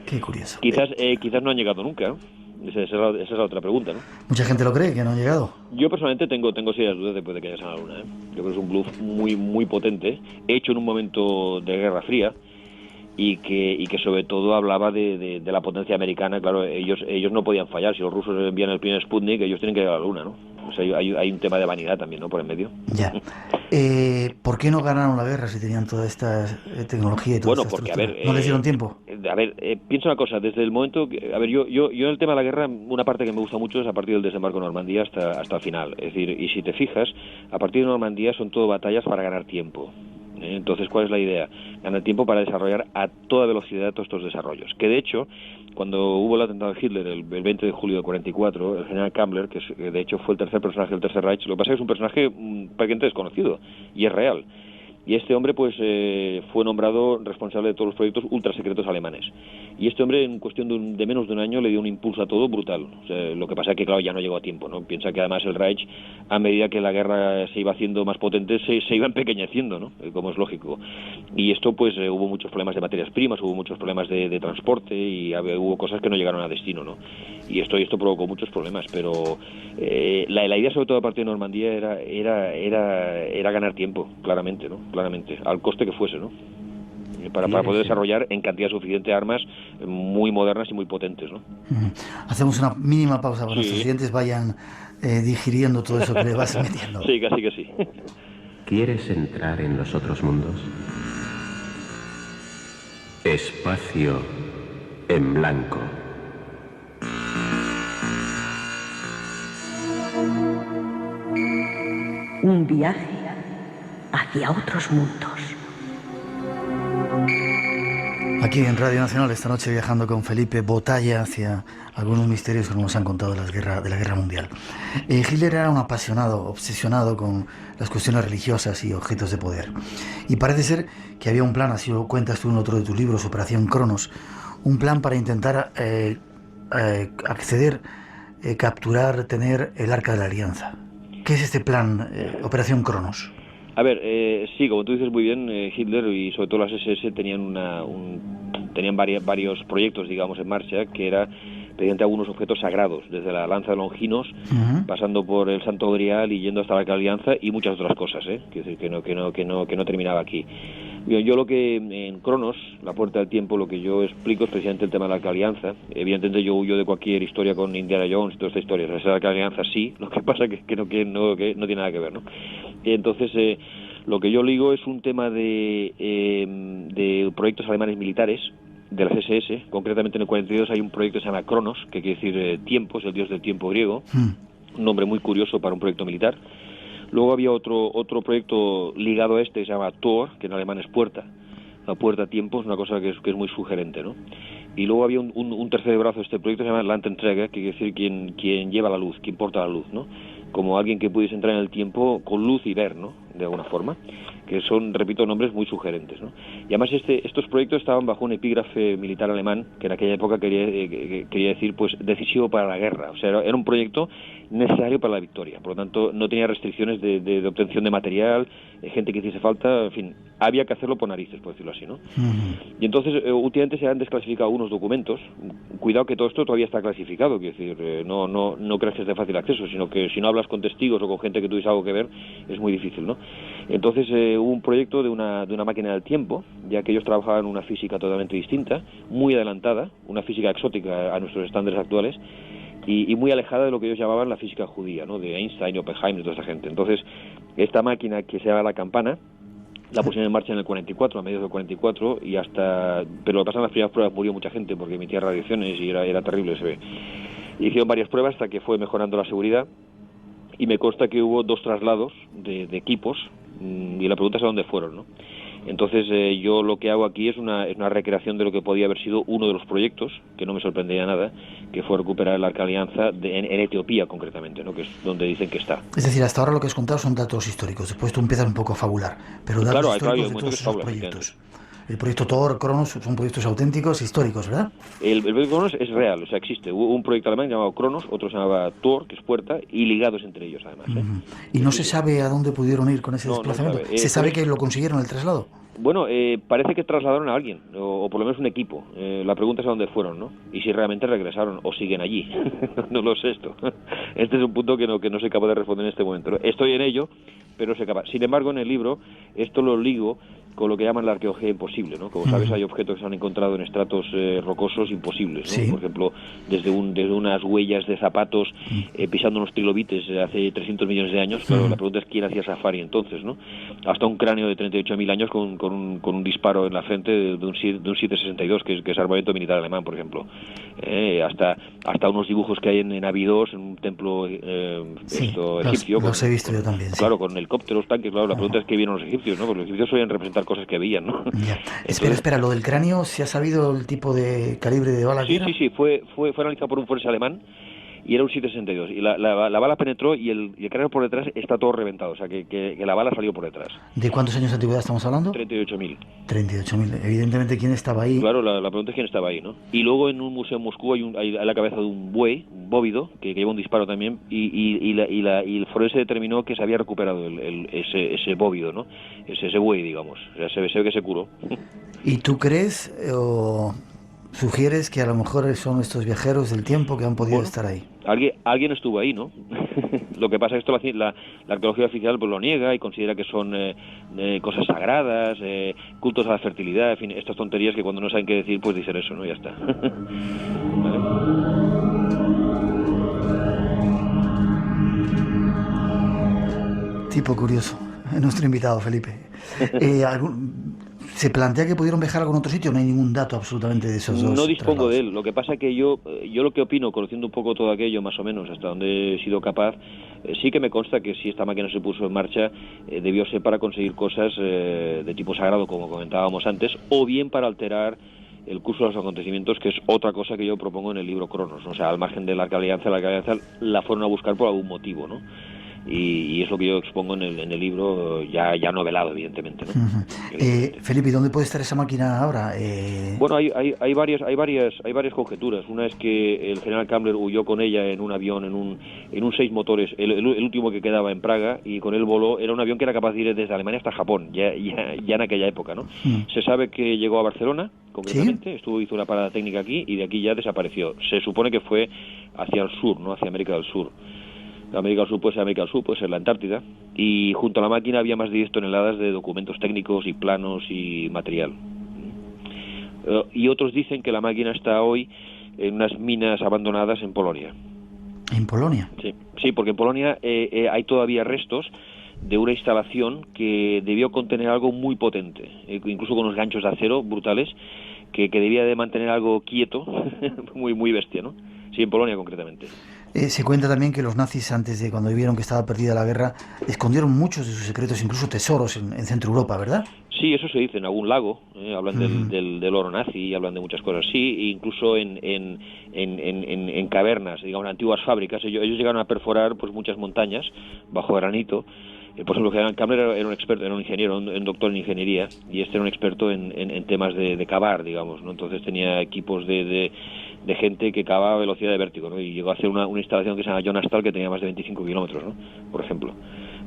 Qué curioso. Quizás no han llegado nunca, ¿no? Esa es la otra pregunta, ¿no? Mucha gente lo cree, que no han llegado. Yo personalmente tengo serias dudas después de que llegas a la Luna, ¿eh? Yo creo que es un bluff muy potente, hecho en un momento de Guerra Fría, y que sobre todo hablaba de la potencia americana. Claro, ellos no podían fallar. Si los rusos envían el primer Sputnik, ellos tienen que llegar a la Luna, ¿no? O sea, hay un tema de vanidad también, ¿no? Por en medio. Ya. ¿Por qué no ganaron la guerra si tenían toda esta tecnología y toda esta estructura? A ver, ¿no les dieron tiempo? Piensa una cosa, desde el momento que... A ver, yo en el tema de la guerra, una parte que me gusta mucho es a partir del desembarco en Normandía hasta el final. Es decir, y si te fijas, a partir de Normandía son todo batallas para ganar tiempo. Entonces, ¿cuál es la idea? Ganar tiempo para desarrollar a toda velocidad todos estos desarrollos. Que de hecho, cuando hubo el atentado de Hitler el 20 de julio de 44, el general Kammler, que de hecho fue el tercer personaje del Tercer Reich, lo que pasa es que es un personaje prácticamente desconocido, y es real. Y este hombre pues fue nombrado responsable de todos los proyectos ultrasecretos alemanes. Y este hombre en cuestión de menos de un año le dio un impulso a todo brutal. O sea, lo que pasa es que claro, ya no llegó a tiempo, ¿no? Piensa que además el Reich, a medida que la guerra se iba haciendo más potente, se iba empequeñeciendo, ¿no? Como es lógico. Y esto pues hubo muchos problemas de materias primas, hubo muchos problemas de transporte y hubo cosas que no llegaron a destino, ¿no? Y esto provocó muchos problemas, pero la idea sobre todo a partir de Normandía era ganar tiempo, claramente, ¿no? Claramente, al coste que fuese, ¿no? Para poder desarrollar en cantidad suficiente armas muy modernas y muy potentes, ¿no? Hacemos una mínima pausa para que los estudiantes vayan digiriendo todo eso que le vas metiendo. Sí, casi que sí. ¿Quieres entrar en los otros mundos? Espacio en blanco. Un viaje hacia otros mundos. Aquí en Radio Nacional esta noche viajando con Felipe Botalla hacia algunos misterios que nos han contado de la Guerra Mundial. Hitler era un apasionado, obsesionado con las cuestiones religiosas y objetos de poder. Y parece ser que había un plan, así lo cuentas tú en otro de tus libros, Operación Cronos, un plan para intentar acceder, capturar, tener el Arca de la Alianza. ¿Qué es este plan, Operación Cronos? A ver, sí, como tú dices muy bien, Hitler y sobre todo las SS tenían varios proyectos, digamos, en marcha, que era mediante algunos objetos sagrados, desde la lanza de Longinos, pasando por el Santo Grial y yendo hasta la Alianza y muchas otras cosas, quiero decir que no terminaba aquí. Yo lo que en Cronos, la puerta del tiempo, lo que yo explico es precisamente el tema de la Alianza. Evidentemente yo huyo de cualquier historia con Indiana Jones y toda esta historia. O sea, la Alianza sí, lo que pasa que no tiene nada que ver, ¿no? Entonces, lo que yo ligo es un tema de proyectos alemanes militares de las SS. Concretamente en el 42 hay un proyecto que se llama Cronos, que quiere decir tiempo, es el dios del tiempo griego, un nombre muy curioso para un proyecto militar. Luego había otro proyecto ligado a este que se llama Tor, que en alemán es puerta. La puerta a tiempo es una cosa que es muy sugerente, ¿no? Y luego había un tercer brazo de este proyecto que se llama Landenträger, que quiere decir quien lleva la luz, quien porta la luz, ¿no? Como alguien que pudiese entrar en el tiempo con luz y ver, ¿no? De alguna forma, que son, repito, nombres muy sugerentes, ¿no? Y además estos proyectos estaban bajo un epígrafe militar alemán que en aquella época quería decir, pues, decisivo para la guerra. O sea, era un proyecto necesario para la victoria. Por lo tanto, no tenía restricciones de obtención de material, gente que hiciese falta, en fin, había que hacerlo por narices, por decirlo así, ¿no? Y entonces, últimamente se han desclasificado unos documentos. Cuidado que todo esto todavía está clasificado, quiero decir, no creas que es de fácil acceso, sino que si no hablas con testigos o con gente que tuviese algo que ver, es muy difícil, ¿no? Entonces hubo un proyecto de una máquina del tiempo, ya que ellos trabajaban una física totalmente distinta, muy adelantada, una física exótica a nuestros estándares actuales, y muy alejada de lo que ellos llamaban la física judía, ¿no? De Einstein, Oppenheimer y toda esa gente. Entonces, esta máquina que se llama la campana, la pusieron en marcha en el 44, a mediados del 44, pero lo que pasa en las primeras pruebas murió mucha gente porque emitía radiaciones y era terrible. Hicieron varias pruebas hasta que fue mejorando la seguridad, y me consta que hubo 2 traslados de equipos, y la pregunta es a dónde fueron, ¿no? Entonces yo lo que hago aquí es una recreación de lo que podía haber sido uno de los proyectos, que no me sorprendería nada, que fue recuperar el Arca de la Alianza en Etiopía concretamente, ¿no? Que es donde dicen que está. Es decir, hasta ahora lo que has contado son datos históricos, después tú empiezas un poco a fabular, pero datos históricos de todos esos proyectos. El proyecto Thor, Cronos, son proyectos auténticos, históricos, ¿verdad? El proyecto Cronos es real, o sea, existe. Hubo un proyecto alemán llamado Cronos, otro se llamaba Thor, que es puerta, y ligados entre ellos, además. ¿Y no se sabe a dónde pudieron ir con ese desplazamiento? ¿Se sabe que lo consiguieron el traslado? Bueno, parece que trasladaron a alguien, o por lo menos un equipo. La pregunta es a dónde fueron, ¿no? Y si realmente regresaron o siguen allí. No lo sé esto. Este es un punto que no soy capaz de responder en este momento, ¿no? Estoy en ello, pero no soy capaz. Sin embargo, en el libro, esto lo ligo con lo que llaman la arqueología imposible, ¿no? Como sabes, hay objetos que se han encontrado en estratos rocosos imposibles, ¿no? Sí. Por ejemplo, desde unas huellas de zapatos pisando unos trilobites hace 300 millones de años. Claro, la pregunta es quién hacía safari entonces, ¿no? Hasta un cráneo de 38.000 años con un disparo en la frente de un 762, que es armamento militar alemán, por ejemplo. Hasta unos dibujos que hay en Abidos, en un templo egipcio. Los he visto yo también. Sí. Claro, con helicópteros, tanques, claro. La pregunta es qué vieron los egipcios, ¿no? Porque los egipcios solían representar cosas que veían, ¿no? Ya. Espera, lo del cráneo, ¿se ha sabido el tipo de calibre de bala que era? Sí, fue analizado por un forense alemán y era un 762, y la bala penetró y el cráneo por detrás está todo reventado, o sea que la bala salió por detrás. ¿De cuántos años de antigüedad estamos hablando? 38.000. 38.000, evidentemente, ¿quién estaba ahí? Claro, la pregunta es quién estaba ahí, ¿no? Y luego en un museo en Moscú hay la cabeza de un buey, un bóvido, que lleva un disparo también, y el forense determinó que se había recuperado ese bóvido, ¿no? Ese buey, digamos, o sea, se ve que se curó. ¿Y tú crees o sugieres que a lo mejor son estos viajeros del tiempo que han podido estar ahí? Alguien estuvo ahí, ¿no? Lo que pasa es que esto la arqueología oficial pues lo niega y considera que son cosas sagradas, cultos a la fertilidad, en fin, estas tonterías que cuando no saben qué decir, pues dicen eso, ¿no? Ya está. ¿Vale? Tipo curioso, nuestro invitado, Felipe. ¿Se plantea que pudieron viajar a algún otro sitio? No hay ningún dato absolutamente de esos dos. No dispongo traslados de él. Lo que pasa es que yo lo que opino, conociendo un poco todo aquello, más o menos, hasta donde he sido capaz, sí que me consta que si esta máquina se puso en marcha, debió ser para conseguir cosas de tipo sagrado, como comentábamos antes, o bien para alterar el curso de los acontecimientos, que es otra cosa que yo propongo en el libro Cronos, ¿no? O sea, al margen de la Arca Alianza la fueron a buscar por algún motivo, ¿no? Y es lo que yo expongo en el libro, ya novelado, evidentemente, ¿no? Felipe, ¿dónde puede estar esa máquina ahora? Bueno, hay varias conjeturas. Una es que el general Kammler huyó con ella en un avión, en un 6 motores, el último que quedaba en Praga, y con él voló. Era un avión que era capaz de ir desde Alemania hasta Japón, ya en aquella época, ¿no? Se sabe que llegó a Barcelona, concretamente, ¿sí? Hizo una parada técnica aquí, y de aquí ya desapareció. Se supone que fue hacia el sur, ¿no? Hacia América del Sur. América del Sur puede ser América del Sur, puede ser la Antártida, y junto a la máquina había más de 10 toneladas de documentos técnicos y planos y material. Y otros dicen que la máquina está hoy en unas minas abandonadas en Polonia. ¿En Polonia? Sí, porque en Polonia hay todavía restos de una instalación que debió contener algo muy potente, incluso con unos ganchos de acero brutales, que debía de mantener algo quieto, muy bestia, ¿no? Sí, en Polonia concretamente. Se cuenta también que los nazis, antes de cuando vieron que estaba perdida la guerra, escondieron muchos de sus secretos, incluso tesoros en Centro Europa, ¿verdad? Sí, eso se dice en algún lago, hablan del oro nazi, hablan de muchas cosas, sí, e incluso en cavernas, digamos, en antiguas fábricas. Ellos llegaron a perforar pues muchas montañas bajo granito. Por ejemplo, General Kammler era un experto, era un ingeniero, un doctor en ingeniería, y este era un experto en temas de cavar, digamos, ¿no? Entonces tenía equipos de gente que cavaba a velocidad de vértigo, ¿no? Y llegó a hacer una instalación que se llama Jonastal, que tenía más de 25 kilómetros, ¿no? Por ejemplo,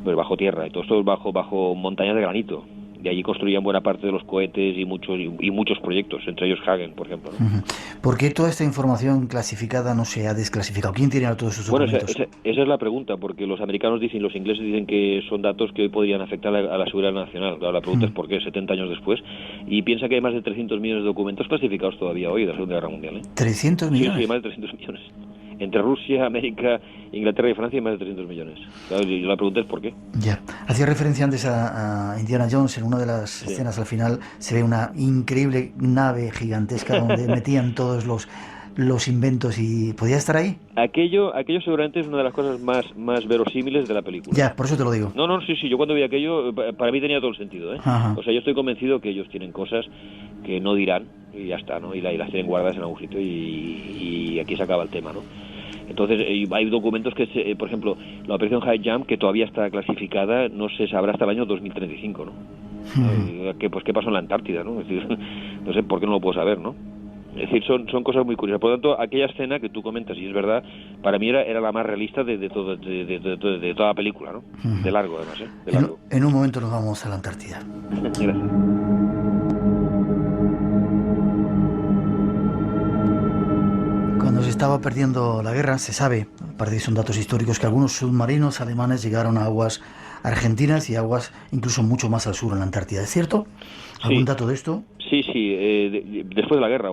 pues bajo tierra, y todo esto bajo montañas de granito. De allí construían buena parte de los cohetes y muchos proyectos, entre ellos Hagen, por ejemplo, ¿no? ¿Por qué toda esta información clasificada no se ha desclasificado? ¿Quién tiene todos esos documentos? Bueno, esa es la pregunta, porque los americanos dicen, los ingleses dicen que son datos que hoy podrían afectar a la seguridad nacional. Claro, la pregunta es por qué, 70 años después. Y piensa que hay más de 300 millones de documentos clasificados todavía hoy de la Segunda Guerra Mundial, ¿eh? ¿300 millones? Sí, más de 300 millones. Entre Rusia, América, Inglaterra y Francia hay más de 300 millones. Claro, y la pregunta es por qué. Ya. Hacía referencia antes a Indiana Jones. En una de las escenas al final se ve una increíble nave gigantesca donde metían todos los inventos. ¿Y podía estar ahí? Aquello seguramente es una de las cosas más verosímiles de la película. Ya, por eso te lo digo. No, sí, yo cuando vi aquello, para mí tenía todo el sentido, ¿eh? Ajá. O sea, yo estoy convencido que ellos tienen cosas que no dirán, y ya está, ¿no? Y las tienen guardadas en algún sitio, y aquí se acaba el tema, ¿no? Entonces, hay documentos que, por ejemplo, la operación High Jump, que todavía está clasificada, no se sabrá hasta el año 2035, ¿no? ¿Qué pasó en la Antártida, no? Es decir, no sé por qué no lo puedo saber, ¿no? Es decir, son cosas muy curiosas. Por lo tanto, aquella escena que tú comentas, y es verdad, para mí era la más realista de toda la película, ¿no? De largo, además, ¿eh? De largo. En un momento nos vamos a la Antártida. Gracias. Cuando se estaba perdiendo la guerra, se sabe, aparte son datos históricos, que algunos submarinos alemanes llegaron a aguas argentinas y aguas incluso mucho más al sur, en la Antártida. ¿Es cierto? ¿Algún dato de esto? Sí. Después de la guerra,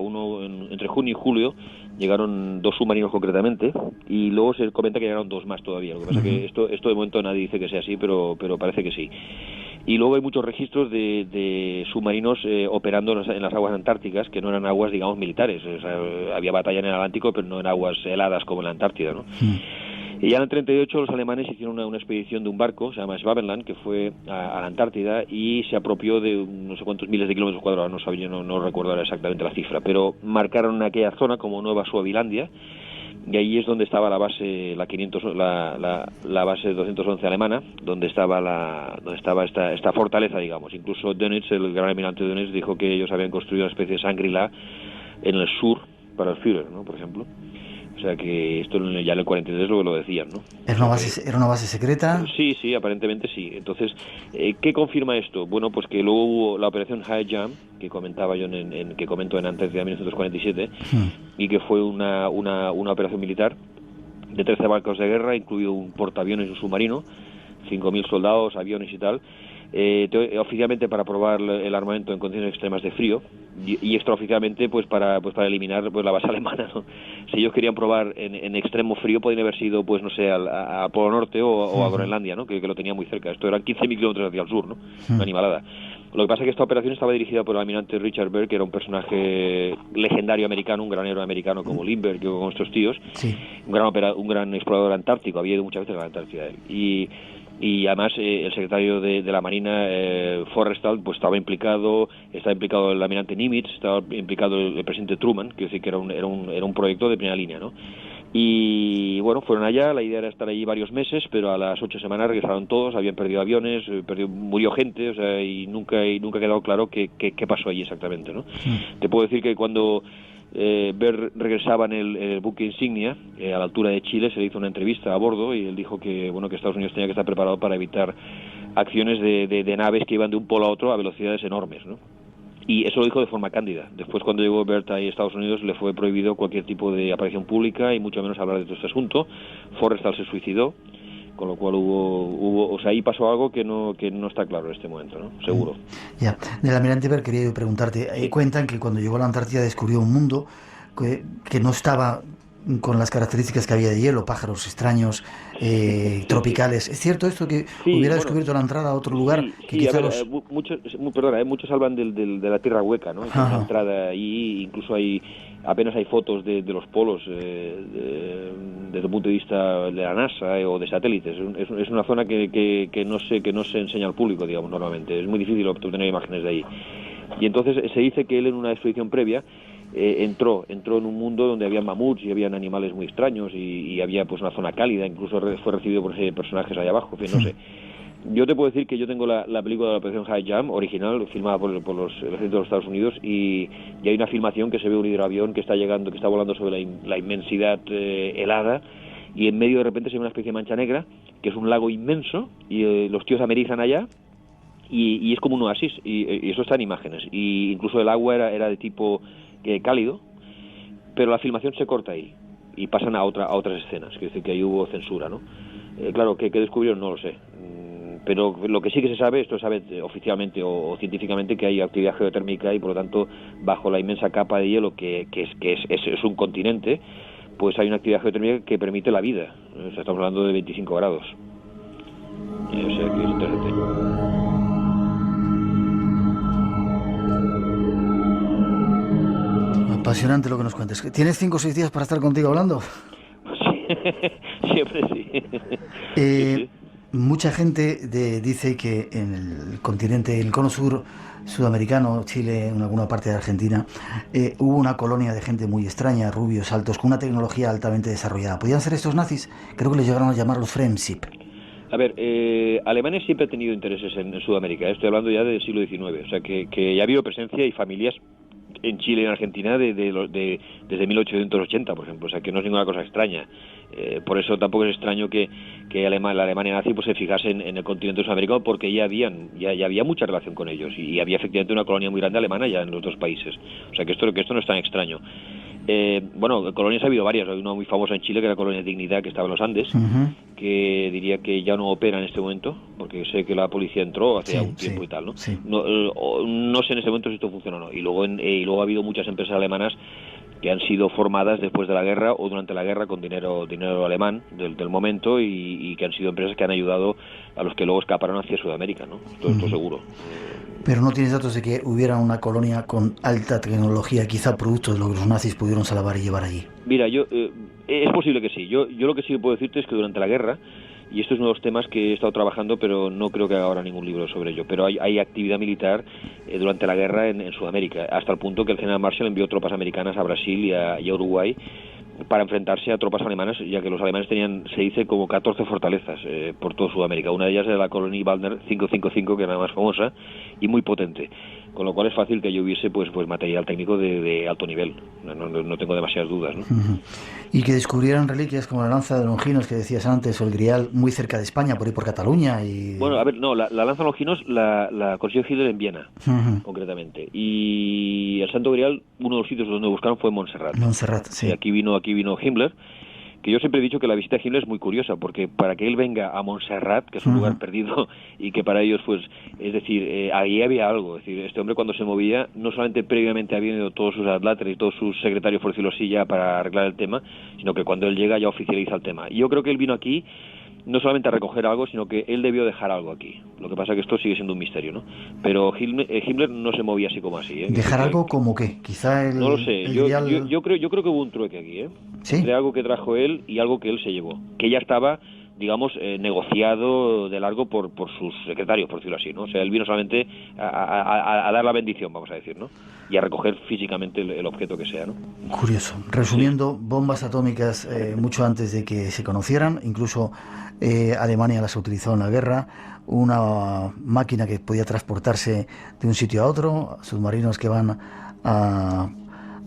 entre junio y julio, llegaron 2 submarinos concretamente, y luego se comenta que llegaron 2 más todavía. Lo que pasa es que esto de momento nadie dice que sea así, pero parece que sí. Y luego hay muchos registros de submarinos operando en las aguas antárticas, que no eran aguas, digamos, militares. O sea, había batalla en el Atlántico, pero no en aguas heladas como en la Antártida, ¿no? Y ya en el 38 los alemanes hicieron una expedición de un barco, se llama Schwabenland, que fue a la Antártida y se apropió de no sé cuántos miles de kilómetros cuadrados, no recuerdo ahora exactamente la cifra, pero marcaron aquella zona como Nueva Suabilandia, y ahí es donde estaba la base, la base 211 alemana, donde estaba esta fortaleza, digamos. Incluso Dönitz, el gran almirante Dönitz, dijo que ellos habían construido una especie de Shangri-La en el sur para el Führer, ¿no? Por ejemplo. O sea que esto ya en el 43 lo decían, ¿no? ¿Era una base secreta? Sí, aparentemente sí. Entonces, ¿qué confirma esto? Bueno, pues que luego hubo la operación High Jump, que comentaba yo que comento en antes de 1947, y que fue una operación militar de 13 barcos de guerra, incluido un portaaviones y un submarino, 5.000 soldados, aviones y tal. Oficialmente para probar el armamento en condiciones extremas de frío, y extraoficialmente pues para eliminar pues la base alemana, ¿no? Si ellos querían probar en extremo frío, podrían haber sido pues no sé a Polo Norte o a Groenlandia, ¿no? Que lo tenía muy cerca. Esto eran 15.000 kilómetros hacia el sur, ¿no? Una animalada. Lo que pasa es que esta operación estaba dirigida por el almirante Richard Byrd, que era un personaje legendario americano, un granero americano como Lindbergh, con estos tíos, un gran explorador antártico, había ido muchas veces a la Antártida. Y además el secretario de la Marina, Forrestal, pues estaba implicado el almirante Nimitz, estaba implicado el presidente Truman, quiero decir que era un proyecto de primera línea, ¿no? Y bueno, fueron allá, la idea era estar allí varios meses, pero a las 8 semanas regresaron todos, habían perdido aviones, murió gente, o sea, y nunca ha quedado claro qué pasó allí exactamente, ¿no? Te puedo decir que cuando regresaba en el buque insignia, a la altura de Chile, se le hizo una entrevista a bordo y él dijo que bueno, que Estados Unidos tenía que estar preparado para evitar acciones de naves que iban de un polo a otro a velocidades enormes, ¿no? Y eso lo dijo de forma cándida. Después, cuando llegó Bert ahí a Estados Unidos, le fue prohibido cualquier tipo de aparición pública y mucho menos hablar de todo este asunto. Forrestal se suicidó, con lo cual o sea, ahí pasó algo que no está claro en este momento, ¿no? Seguro. Ya, del almirante Bert quería yo preguntarte, cuentan que cuando llegó a la Antártida descubrió un mundo que no estaba con las características que había de hielo, pájaros extraños, tropicales. ¿Es cierto esto que hubiera descubierto la entrada a otro lugar? Que quizá muchos hablan de la tierra hueca, ¿no? La entrada ahí, incluso apenas hay fotos de los polos desde el punto de vista de la NASA o de satélites. Es una zona que no se enseña al público, digamos, normalmente. Es muy difícil obtener imágenes de ahí. Y entonces se dice que él en una expedición previa entró en un mundo donde había mamuts y habían animales muy extraños y había pues una zona cálida, incluso fue recibido por ese personajes allá abajo, en fin, no sé. Yo te puedo decir que yo tengo la película de la Operación High Jump original, filmada por los ejércitos de los Estados Unidos, y hay una filmación que se ve un hidroavión que está volando sobre la inmensidad helada, y en medio de repente se ve una especie de mancha negra, que es un lago inmenso, y los tíos amerizan allá, y es como un oasis, y eso está en imágenes, y incluso el agua era de tipo cálido, pero la filmación se corta ahí y pasan a otras escenas, quiere decir que ahí hubo censura, ¿no? Claro, ¿qué descubrieron? No lo sé, pero lo que sí que se sabe, esto se sabe oficialmente o científicamente, que hay actividad geotérmica y por lo tanto bajo la inmensa capa de hielo que es un continente, pues hay una actividad geotérmica que permite la vida. O sea, estamos hablando de 25 grados. O sea, que es interesante. Apasionante lo que nos cuentes. ¿Tienes 5 o 6 días para estar contigo hablando? Sí, siempre sí. Sí. Mucha gente dice que en el continente, el cono sur sudamericano, Chile, en alguna parte de Argentina, hubo una colonia de gente muy extraña, rubios, altos, con una tecnología altamente desarrollada. ¿Podían ser estos nazis? Creo que les llegaron a llamar los Fremship. A ver, Alemania siempre ha tenido intereses en Sudamérica. Estoy hablando ya del siglo XIX. O sea, que ya ha habido presencia y familias en Chile y en Argentina desde 1880, por ejemplo, o sea que no es ninguna cosa extraña. Por eso tampoco es extraño que la Alemania nazi pues se fijase en el continente sudamericano, porque ya había mucha relación con ellos y había efectivamente una colonia muy grande alemana ya en los dos países. O sea que esto no es tan extraño. Bueno, colonias ha habido varias. Hay una muy famosa en Chile que era la colonia Dignidad, que estaba en los Andes, que diría que ya no opera en este momento, porque sé que la policía entró hace un tiempo y tal, ¿no? Sí. No sé en este momento si esto funciona o no. Y luego ha habido muchas empresas alemanas que han sido formadas después de la guerra o durante la guerra con dinero alemán del momento y que han sido empresas que han ayudado a los que luego escaparon hacia Sudamérica, ¿no? Esto seguro. Pero no tienes datos de que hubiera una colonia con alta tecnología, quizá producto de lo que los nazis pudieron salvar y llevar allí. Mira, es posible que sí. Yo lo que sí puedo decirte es que durante la guerra, y esto es uno de los temas que he estado trabajando, pero no creo que haga ahora ningún libro sobre ello, pero hay actividad militar durante la guerra en Sudamérica, hasta el punto que el general Marshall envió tropas americanas a Brasil y a Uruguay para enfrentarse a tropas alemanas, ya que los alemanes tenían, se dice, como 14 fortalezas por toda Sudamérica. Una de ellas era la colonia Wagner 555, que era la más famosa y muy potente, con lo cual es fácil que yo hubiese pues material técnico de alto nivel. No tengo demasiadas dudas, ¿no? Y que descubrieran reliquias como la lanza de Longinos que decías antes, o el Grial, muy cerca de España, por ahí por Cataluña. Bueno, a ver, no, la lanza de Longinos la consiguió Hitler en Viena, concretamente. Y el Santo Grial, uno de los sitios donde buscaron fue Montserrat. Sí. Y aquí vino Himmler, que yo siempre he dicho que la visita a Himmler es muy curiosa, porque para que él venga a Montserrat, que es un lugar perdido, y que para ellos, pues, es decir, ahí había algo. Es decir, este hombre cuando se movía, no solamente previamente habían ido todos sus atlatres y todos sus secretarios, por decirlo así, ya para arreglar el tema, sino que cuando él llega ya oficializa el tema. Y yo creo que él vino aquí no solamente a recoger algo, sino que él debió dejar algo aquí. Lo que pasa es que esto sigue siendo un misterio, ¿no? Pero Himmler no se movía así como así, ¿eh? ¿Dejar algo como qué? Quizá no lo sé. Yo creo que hubo un trueque aquí, ¿eh? ¿Sí? Entre algo que trajo él y algo que él se llevó, que ya estaba digamos, negociado de largo por sus secretarios, por decirlo así, ¿no? O sea, él vino solamente a dar la bendición, vamos a decir, ¿no? Y a recoger físicamente el objeto que sea, ¿no? Curioso. Resumiendo, bombas atómicas mucho antes de que se conocieran, incluso Alemania las utilizó en la guerra, una máquina que podía transportarse de un sitio a otro, submarinos que van a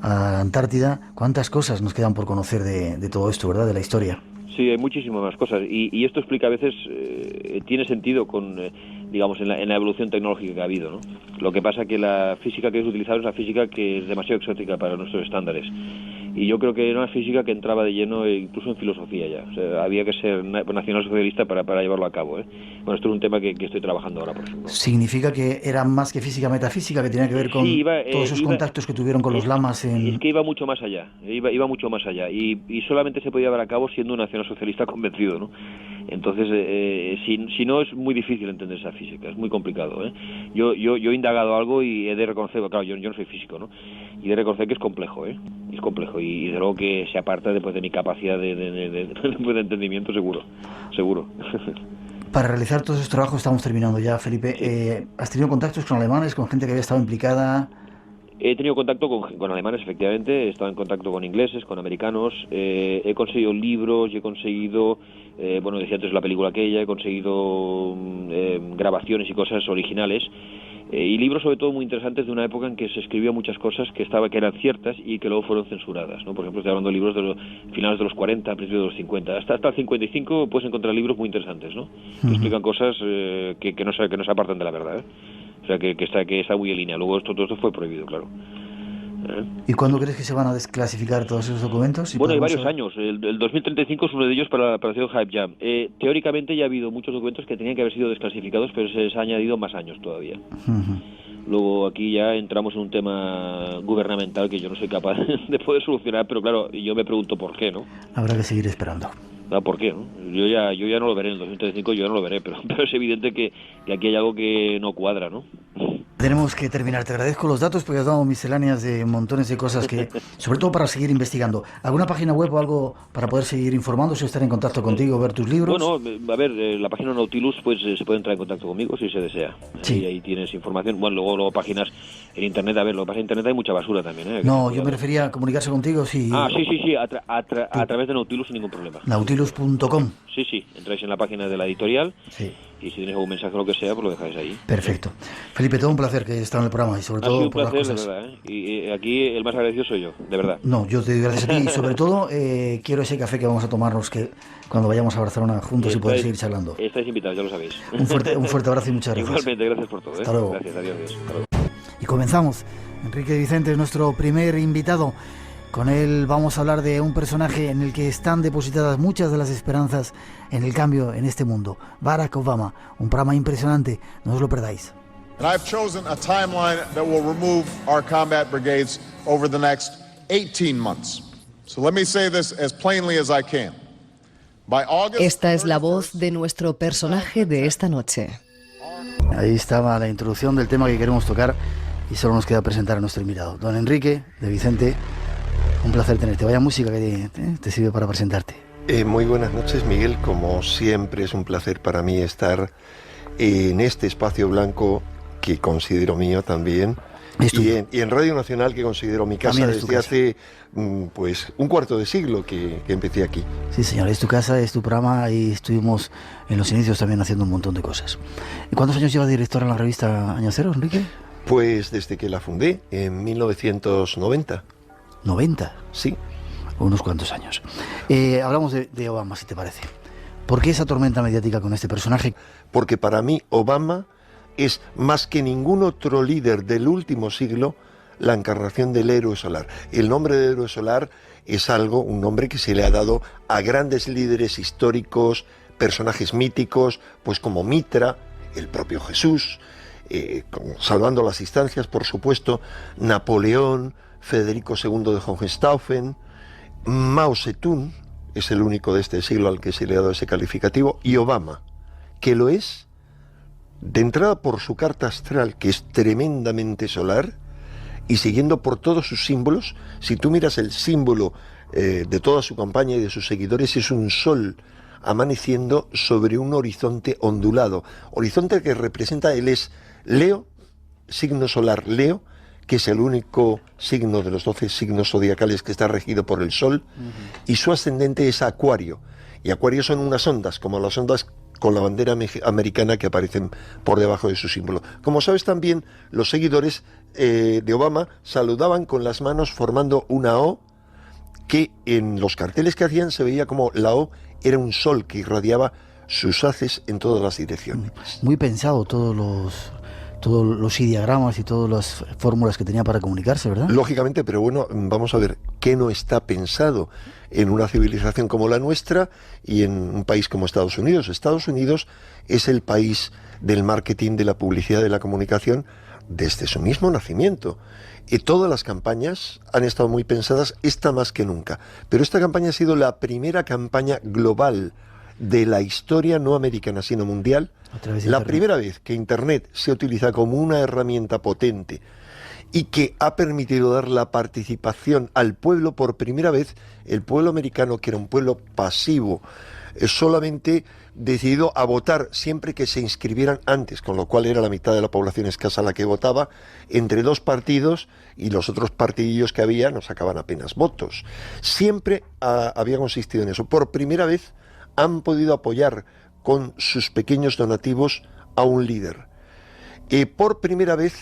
la Antártida. ¿Cuántas cosas nos quedan por conocer de todo esto, verdad, de la historia? Sí, hay muchísimas más cosas y esto explica a veces, tiene sentido con, digamos, en la evolución tecnológica que ha habido, ¿no? Lo que pasa que la física que es utilizada es una física que es demasiado exótica para nuestros estándares. Y yo creo que era una física que entraba de lleno incluso en filosofía ya. O sea, había que ser nacionalsocialista para llevarlo a cabo, ¿eh? Bueno, esto es un tema que estoy trabajando ahora, por ejemplo. ¿Significa que era más que física metafísica, que tenía que ver con todos esos contactos que tuvieron con los lamas? Es que iba mucho más allá, iba mucho más allá. Y solamente se podía llevar a cabo siendo un nacionalsocialista convencido, ¿no? Entonces, si no, es muy difícil entender esa física, es muy complicado, ¿eh? Yo he indagado algo y he de reconocer, claro, yo no soy físico, ¿no? Y he de reconocer que es complejo, ¿eh? Es complejo y de luego que se aparta después de mi capacidad de entendimiento, seguro. Para realizar todos esos trabajos, estamos terminando ya, Felipe. Sí. ¿Has tenido contactos con alemanes, con gente que había estado implicada? He tenido contacto con alemanes, efectivamente, he estado en contacto con ingleses, con americanos, he conseguido libros, he conseguido, bueno, decía antes la película aquella, he conseguido grabaciones y cosas originales, y libros sobre todo muy interesantes de una época en que se escribía muchas cosas que eran ciertas y que luego fueron censuradas, ¿no? Por ejemplo, estoy hablando de libros de los finales de los 40, principios de los 50, hasta el 55 puedes encontrar libros muy interesantes, ¿no? Que explican cosas que no se apartan de la verdad, ¿eh? O sea, que está muy en línea. Luego todo esto fue prohibido, claro. ¿Y cuándo crees que se van a desclasificar todos esos documentos? Bueno, hay varios años. El 2035 es uno de ellos para la operación Hype Jam. Teóricamente ya ha habido muchos documentos que tenían que haber sido desclasificados, pero se les ha añadido más años todavía. Luego aquí ya entramos en un tema gubernamental que yo no soy capaz de poder solucionar, pero claro, yo me pregunto por qué, ¿no? Habrá que seguir esperando. ¿Por qué? ¿No? Yo ya no lo veré en el 2035, yo ya no lo veré, pero es evidente que aquí hay algo que no cuadra, ¿no? Tenemos que terminar. Te agradezco los datos porque has dado misceláneas de montones de cosas que, sobre todo para seguir investigando. ¿Alguna página web o algo para poder seguir informándose, estar en contacto contigo, ver tus libros? Bueno, a ver, la página Nautilus, pues se puede entrar en contacto conmigo si se desea. Sí. Ahí tienes información. Bueno, luego páginas en internet, a ver, lo que pasa en internet hay mucha basura también, ¿eh? No, yo me refería a comunicarse contigo si... Sí, a través de Nautilus sin ningún problema. Nautilus.com. Sí, entráis en la página de la editorial. Sí. Y si tenéis algún mensaje o lo que sea, pues lo dejáis ahí. Perfecto. Felipe, todo un placer que estés en el programa y sobre todo un por placer, las cosas. de verdad, ¿eh? Y aquí el más agradecido soy yo, de verdad. No, yo te doy gracias a ti y sobre todo quiero ese café que vamos a tomarnos que cuando vayamos a Barcelona juntos y poder seguir charlando. Estáis invitados, ya lo sabéis. Un fuerte abrazo y muchas gracias. Igualmente, gracias por todo. Hasta luego. Gracias, adiós. Hasta luego. Y comenzamos. Enrique Vicente es nuestro primer invitado. Con él vamos a hablar de un personaje en el que están depositadas muchas de las esperanzas en el cambio en este mundo. Barack Obama, un programa impresionante, no os lo perdáis. And I've chosen a timeline that will remove our combat brigades over the next 18 months. So let me say this as plainly as I can. By August, Esta es la voz de nuestro personaje de esta noche. Ahí estaba la introducción del tema que queremos tocar y solo nos queda presentar a nuestro invitado. Don Enrique de Vicente, un placer tenerte. Vaya música que te sirve para presentarte. Muy buenas noches, Miguel. Como siempre es un placer para mí estar en este espacio blanco que considero mío también. Y en Radio Nacional, que considero mi casa desde hace pues un cuarto de siglo que empecé aquí. Sí, señor, es tu casa, es tu programa y estuvimos en los inicios también haciendo un montón de cosas. ¿Y cuántos años llevas director en la revista Año Cero, Enrique? Pues desde que la fundé, en 1990. ¿90? Sí. Unos cuantos años. Hablamos de Obama, si te parece. ¿Por qué esa tormenta mediática con este personaje? Porque para mí Obama es, más que ningún otro líder del último siglo, la encarnación del héroe solar. El nombre de héroe solar es un nombre que se le ha dado a grandes líderes históricos, personajes míticos, pues como Mitra, el propio Jesús, salvando las instancias, por supuesto, Napoleón, Federico II de Hohenstaufen, Mao Zedong, es el único de este siglo al que se le ha dado ese calificativo, y Obama, que lo es, de entrada por su carta astral, que es tremendamente solar, y siguiendo por todos sus símbolos. Si tú miras el símbolo de toda su campaña y de sus seguidores, es un sol amaneciendo sobre un horizonte ondulado. Horizonte que representa, él es Leo, signo solar Leo, que es el único signo de los 12 signos zodiacales que está regido por el Sol, y su ascendente es Acuario. Y Acuario son unas ondas, como las ondas con la bandera americana que aparecen por debajo de su símbolo. Como sabes también, los seguidores de Obama saludaban con las manos formando una O, que en los carteles que hacían se veía como la O era un sol que irradiaba sus haces en todas las direcciones. Muy pensado todos los ideogramas y todas las fórmulas que tenía para comunicarse, ¿verdad? Lógicamente, pero bueno, vamos a ver, ¿qué no está pensado en una civilización como la nuestra y en un país como Estados Unidos? Estados Unidos es el país del marketing, de la publicidad, de la comunicación, desde su mismo nacimiento. Y todas las campañas han estado muy pensadas, esta más que nunca. Pero esta campaña ha sido la primera campaña global de la historia, no americana, sino mundial. La primera vez que Internet se utiliza como una herramienta potente y que ha permitido dar la participación al pueblo por primera vez, el pueblo americano, que era un pueblo pasivo, solamente decidido a votar siempre que se inscribieran antes, con lo cual era la mitad de la población escasa la que votaba, entre dos partidos, y los otros partidillos que había no sacaban apenas votos. Siempre había consistido en eso. Por primera vez han podido apoyar con sus pequeños donativos a un líder. Por primera vez,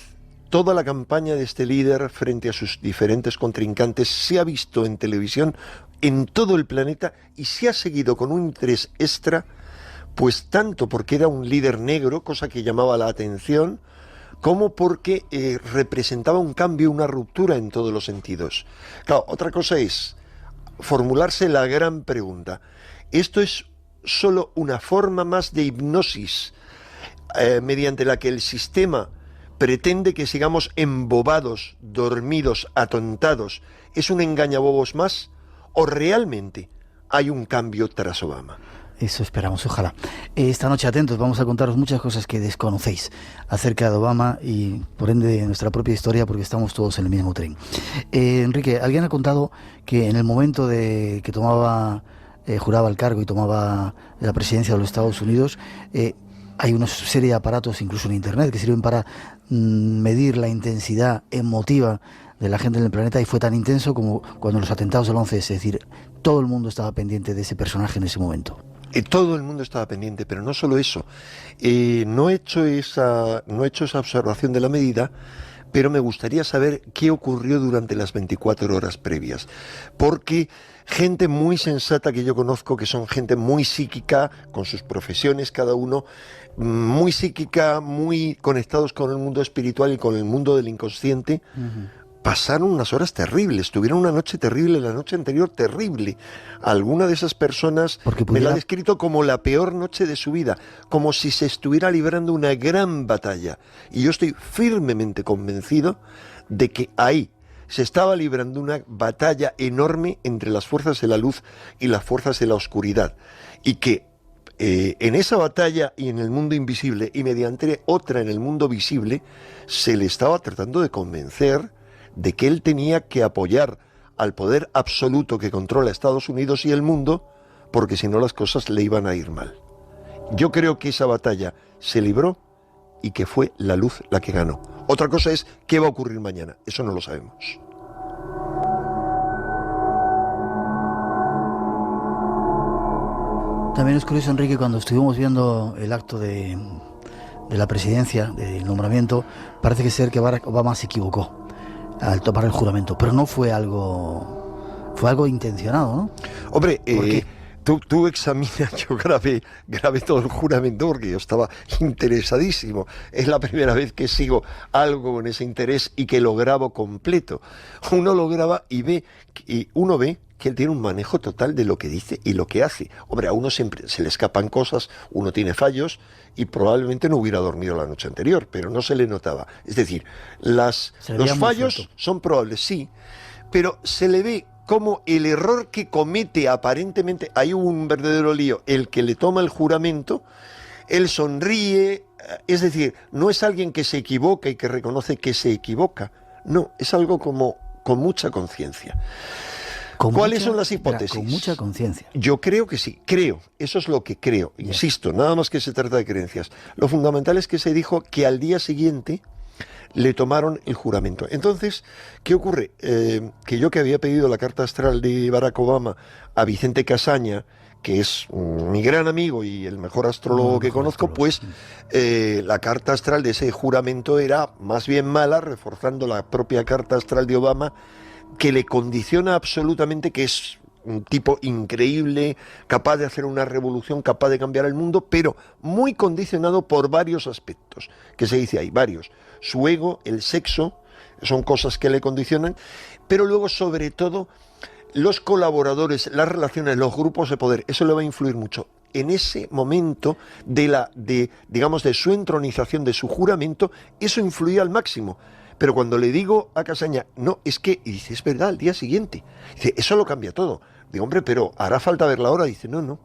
toda la campaña de este líder frente a sus diferentes contrincantes se ha visto en televisión en todo el planeta y se ha seguido con un interés extra, pues tanto porque era un líder negro, cosa que llamaba la atención, como porque representaba un cambio, una ruptura en todos los sentidos. Claro, otra cosa es formularse la gran pregunta. ¿Esto es solo una forma más de hipnosis mediante la que el sistema pretende que sigamos embobados, dormidos, atontados? ¿Es un engañabobos más? ¿O realmente hay un cambio tras Obama? Eso esperamos, ojalá. Esta noche, atentos, vamos a contaros muchas cosas que desconocéis acerca de Obama y por ende de nuestra propia historia, porque estamos todos en el mismo tren. Enrique, alguien ha contado que en el momento de que juraba el cargo y tomaba la presidencia de los Estados Unidos, hay una serie de aparatos, incluso en Internet, que sirven para medir la intensidad emotiva de la gente en el planeta, y fue tan intenso como cuando los atentados del 11S, es decir, todo el mundo estaba pendiente de ese personaje en ese momento. Todo el mundo estaba pendiente, pero no solo eso. No he hecho esa observación de la medida, pero me gustaría saber qué ocurrió durante las 24 horas previas, porque gente muy sensata que yo conozco, que son gente muy psíquica, con sus profesiones cada uno, muy psíquica, muy conectados con el mundo espiritual y con el mundo del inconsciente, pasaron unas horas terribles, tuvieron una noche terrible, la noche anterior terrible. Alguna de esas personas me la ha descrito como la peor noche de su vida, como si se estuviera librando una gran batalla. Y yo estoy firmemente convencido de que ahí se estaba librando una batalla enorme entre las fuerzas de la luz y las fuerzas de la oscuridad. Y que en esa batalla y en el mundo invisible y mediante otra en el mundo visible, se le estaba tratando de convencer de que él tenía que apoyar al poder absoluto que controla Estados Unidos y el mundo, porque si no las cosas le iban a ir mal. Yo creo que esa batalla se libró y que fue la luz la que ganó. Otra cosa es qué va a ocurrir mañana, eso no lo sabemos. También es curioso, Enrique, cuando estuvimos viendo el acto de la presidencia, del nombramiento, parece que ser que Barack Obama se equivocó al tomar el juramento, pero no fue algo intencionado, ¿no? Hombre, tú examina, yo grabé todo el juramento porque yo estaba interesadísimo. Es la primera vez que sigo algo con ese interés y que lo grabo completo. Uno lo graba y uno ve que él tiene un manejo total de lo que dice y lo que hace. Hombre, a uno siempre se le escapan cosas, uno tiene fallos y probablemente no hubiera dormido la noche anterior, pero no se le notaba. Es decir, los fallos son probables, sí, pero se le ve como el error que comete aparentemente, hay un verdadero lío, el que le toma el juramento, él sonríe, es decir, no es alguien que se equivoca y que reconoce que se equivoca, no, es algo como con mucha conciencia. ¿Cuáles son las hipótesis? Con mucha conciencia. Yo creo que sí, creo, eso es lo que creo, insisto, nada más que se trata de creencias. Lo fundamental es que se dijo que al día siguiente le tomaron el juramento. Entonces, ¿qué ocurre? Que yo que había pedido la carta astral de Barack Obama a Vicente Casaña, que es mi gran amigo y el mejor astrólogo que conozco, pues la carta astral de ese juramento era más bien mala, reforzando la propia carta astral de Obama, que le condiciona absolutamente, que es un tipo increíble, capaz de hacer una revolución, capaz de cambiar el mundo, pero muy condicionado por varios aspectos, que se dice ahí, varios. Su ego, el sexo, son cosas que le condicionan, pero luego sobre todo los colaboradores, las relaciones, los grupos de poder, eso le va a influir mucho. En ese momento de su entronización, de su juramento, eso influía al máximo. Pero cuando le digo a Casaña, no, es que, y dice, es verdad, al día siguiente, dice, eso lo cambia todo. Digo, hombre, pero hará falta ver la hora. Dice, no,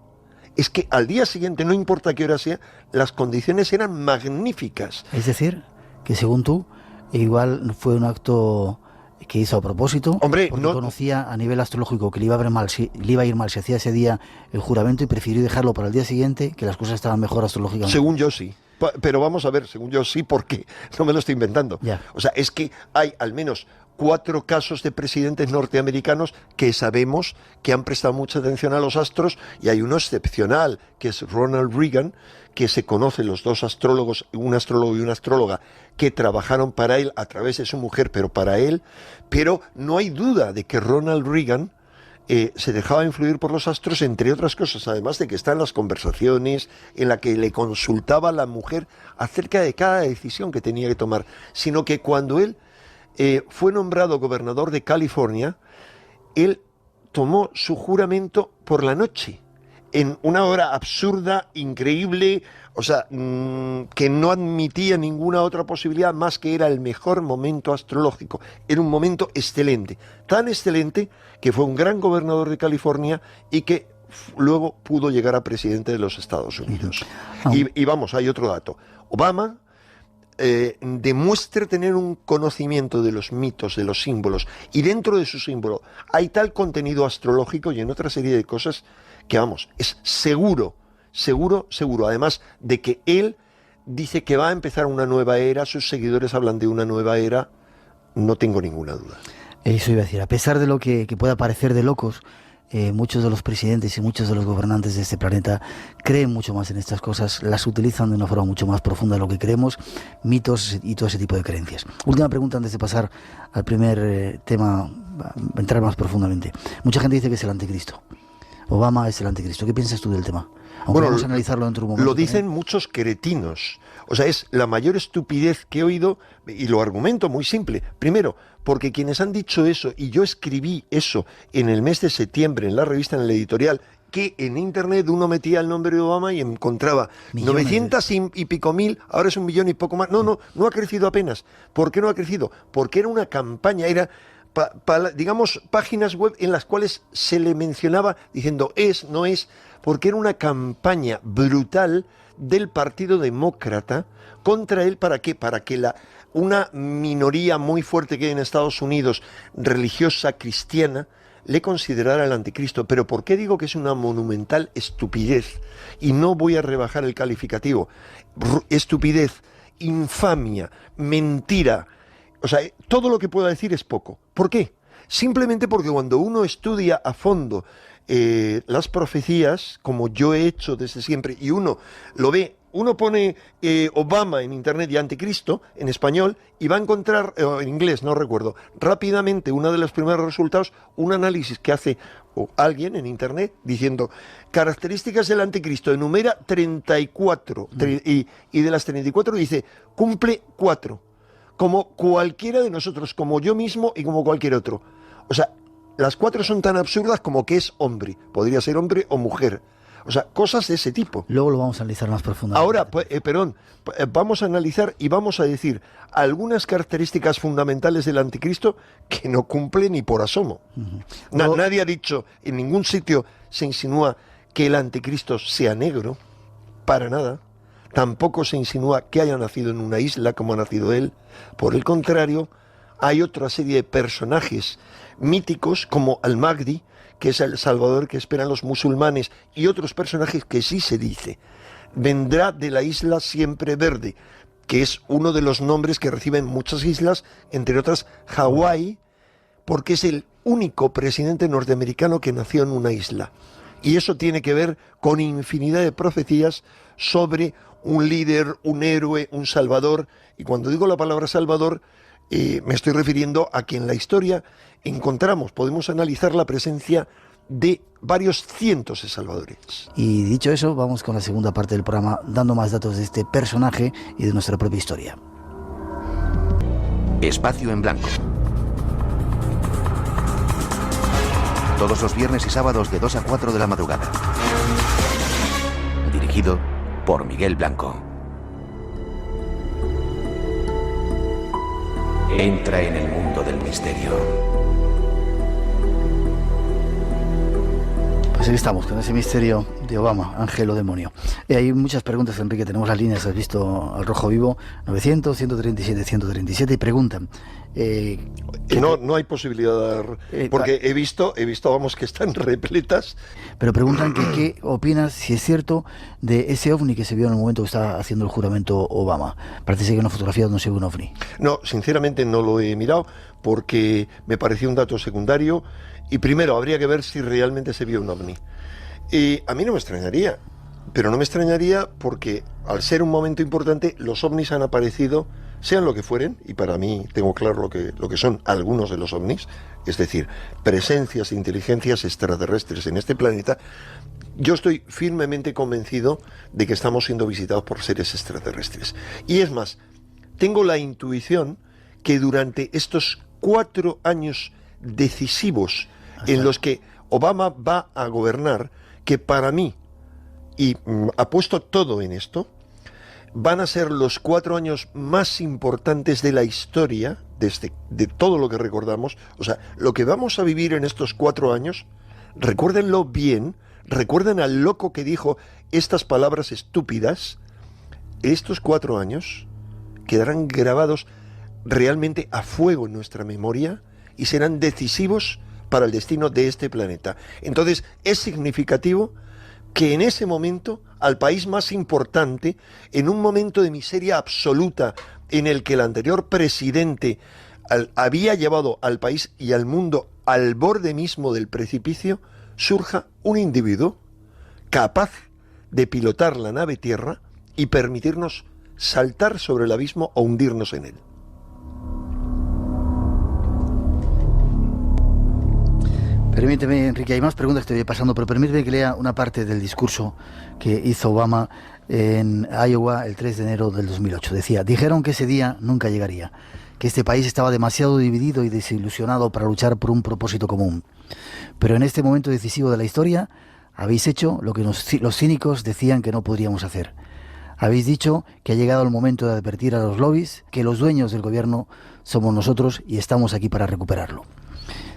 es que al día siguiente, no importa qué hora sea, las condiciones eran magníficas. Es decir, que según tú, igual fue un acto que hizo a propósito, hombre, porque no conocía a nivel astrológico que le iba a ir mal si hacía ese día el juramento y prefirió dejarlo para el día siguiente, que las cosas estaban mejor astrológicamente. Según yo sí. Pero vamos a ver, según yo sí, porque no me lo estoy inventando. Ya. O sea, es que hay al menos 4 casos de presidentes norteamericanos que sabemos que han prestado mucha atención a los astros, y hay uno excepcional, que es Ronald Reagan, que se conocen los dos astrólogos, un astrólogo y una astróloga, que trabajaron para él a través de su mujer, pero para él. Pero no hay duda de que Ronald Reagan se dejaba influir por los astros, entre otras cosas, además de que está en las conversaciones en la que le consultaba a la mujer acerca de cada decisión que tenía que tomar, sino que cuando él fue nombrado gobernador de California, él tomó su juramento por la noche, en una hora absurda, increíble, o sea, que no admitía ninguna otra posibilidad más que era el mejor momento astrológico. Era un momento excelente, tan excelente que fue un gran gobernador de California y que luego pudo llegar a presidente de los Estados Unidos. Y vamos, hay otro dato. Obama demuestra tener un conocimiento de los mitos, de los símbolos, y dentro de su símbolo hay tal contenido astrológico y en otra serie de cosas que, vamos, es seguro, además de que él dice que va a empezar una nueva era, sus seguidores hablan de una nueva era, no tengo ninguna duda. Eso iba a decir, a pesar de lo que pueda parecer de locos, muchos de los presidentes y muchos de los gobernantes de este planeta creen mucho más en estas cosas, las utilizan de una forma mucho más profunda de lo que creemos, mitos y todo ese tipo de creencias. Última pregunta antes de pasar al primer tema, entrar más profundamente. Mucha gente dice que es el anticristo. Obama es el anticristo. ¿Qué piensas tú del tema? Aunque vamos a analizarlo dentro de un momento. Lo dicen muchos cretinos. O sea, es la mayor estupidez que he oído, y lo argumento muy simple. Primero, porque quienes han dicho eso, y yo escribí eso en el mes de septiembre en la revista, en el editorial, que en internet uno metía el nombre de Obama y encontraba 900 y pico mil, ahora es 1 millón y poco más. No ha crecido apenas. ¿Por qué no ha crecido? Porque era una campaña, era digamos, páginas web en las cuales se le mencionaba diciendo es, no es, porque era una campaña brutal del Partido Demócrata contra él. ¿Para qué? Para que una minoría muy fuerte que hay en Estados Unidos, religiosa, cristiana, le considerara el anticristo. Pero ¿por qué digo que es una monumental estupidez? Y no voy a rebajar el calificativo. Estupidez, infamia, mentira. O sea, todo lo que pueda decir es poco. ¿Por qué? Simplemente porque cuando uno estudia a fondo las profecías, como yo he hecho desde siempre, y uno lo ve, uno pone Obama en internet y anticristo en español y va a encontrar, en inglés, no recuerdo, rápidamente uno de los primeros resultados, un análisis que hace alguien en internet diciendo características del anticristo, enumera 34 y de las 34 dice cumple 4. Como cualquiera de nosotros, como yo mismo y como cualquier otro. O sea, las 4 son tan absurdas como que es hombre. Podría ser hombre o mujer. O sea, cosas de ese tipo. Luego lo vamos a analizar más profundamente. Ahora, vamos a analizar y vamos a decir algunas características fundamentales del anticristo que no cumple ni por asomo. Nadie ha dicho, en ningún sitio se insinúa que el anticristo sea negro. Para nada. Tampoco se insinúa que haya nacido en una isla como ha nacido él. Por el contrario, hay otra serie de personajes míticos como Al-Mahdi, que es el Salvador que esperan los musulmanes, y otros personajes que sí se dice. Vendrá de la isla Siempre Verde, que es uno de los nombres que reciben muchas islas, entre otras Hawái, porque es el único presidente norteamericano que nació en una isla. Y eso tiene que ver con infinidad de profecías sobre un líder, un héroe, un salvador. Y cuando digo la palabra salvador, me estoy refiriendo a que en la historia podemos analizar la presencia de varios cientos de salvadores. Y dicho eso, vamos con la segunda parte del programa, dando más datos de este personaje y de nuestra propia historia. Espacio en Blanco. Todos los viernes y sábados de 2 a 4 de la madrugada. Dirigido por Miguel Blanco. Entra en el mundo del misterio. Pues aquí estamos, con ese misterio de Obama, ángel o demonio. Hay muchas preguntas, Enrique, tenemos las líneas, has visto al rojo vivo, 900, 137, 137, y preguntan... no hay posibilidad de dar, porque he visto, vamos, que están repletas. Pero preguntan que qué opinas, si es cierto, de ese ovni que se vio en el momento que estaba haciendo el juramento Obama. Parece ser que en una fotografía no se ve un ovni. No, sinceramente no lo he mirado, porque me pareció un dato secundario, y primero habría que ver si realmente se vio un ovni. A mí no me extrañaría, pero no me extrañaría porque al ser un momento importante, los ovnis han aparecido, sean lo que fueren, y para mí tengo claro lo que son algunos de los ovnis, es decir, presencias e inteligencias extraterrestres en este planeta. Yo estoy firmemente convencido de que estamos siendo visitados por seres extraterrestres. Y es más, tengo la intuición que durante estos 4 años decisivos en los que Obama va a gobernar, que para mí, y apuesto todo en esto, van a ser los 4 años más importantes de la historia, de todo lo que recordamos. O sea, lo que vamos a vivir en estos 4 años, recuérdenlo bien, recuerden al loco que dijo estas palabras estúpidas. Estos 4 años quedarán grabados realmente a fuego en nuestra memoria y serán decisivos para el destino de este planeta. Entonces, es significativo que en ese momento, al país más importante, en un momento de miseria absoluta en el que el anterior presidente había llevado al país y al mundo al borde mismo del precipicio, surja un individuo capaz de pilotar la nave Tierra y permitirnos saltar sobre el abismo o hundirnos en él. Permíteme, Enrique, hay más preguntas que te voy pasando, pero permíteme que lea una parte del discurso que hizo Obama en Iowa el 3 de enero del 2008. Decía: dijeron que ese día nunca llegaría, que este país estaba demasiado dividido y desilusionado para luchar por un propósito común. Pero en este momento decisivo de la historia, habéis hecho lo que los cínicos decían que no podríamos hacer. Habéis dicho que ha llegado el momento de advertir a los lobbies que los dueños del gobierno somos nosotros y estamos aquí para recuperarlo.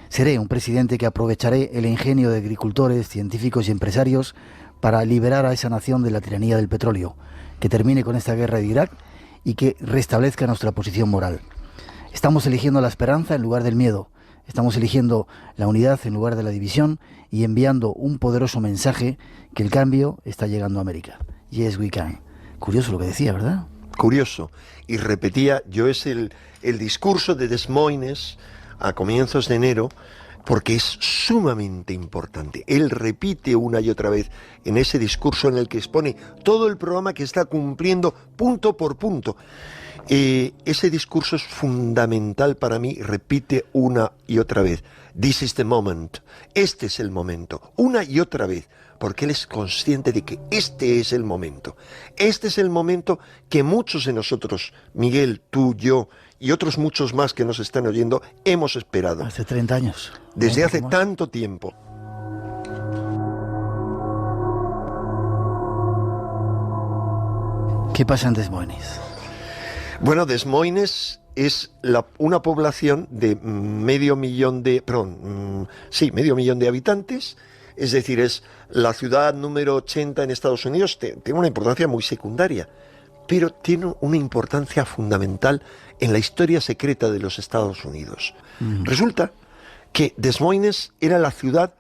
Seré un presidente que aprovecharé el ingenio de agricultores, científicos y empresarios para liberar a esa nación de la tiranía del petróleo, que termine con esta guerra de Irak y que restablezca nuestra posición moral. Estamos eligiendo la esperanza en lugar del miedo, estamos eligiendo la unidad en lugar de la división y enviando un poderoso mensaje que el cambio está llegando a América. Yes, we can. Curioso lo que decía, ¿verdad? Curioso. Y repetía, es el discurso de Des Moines a comienzos de enero, porque es sumamente importante. Él repite una y otra vez en ese discurso en el que expone todo el programa que está cumpliendo punto por punto. Ese discurso es fundamental para mí, repite una y otra vez: This is the moment, este es el momento, una y otra vez, porque él es consciente de que este es el momento que muchos de nosotros, Miguel, tú, yo y otros muchos más que nos están oyendo, hemos esperado. Hace 30 años. Desde hace tanto tiempo. ¿Qué pasa en Des Moines? Bueno, Des Moines es una población de medio millón de habitantes, es decir, es la ciudad número 80 en Estados Unidos, tiene una importancia muy secundaria. pero tiene una importancia fundamental en la historia secreta de los Estados Unidos. Resulta que Des Moines era la ciudad,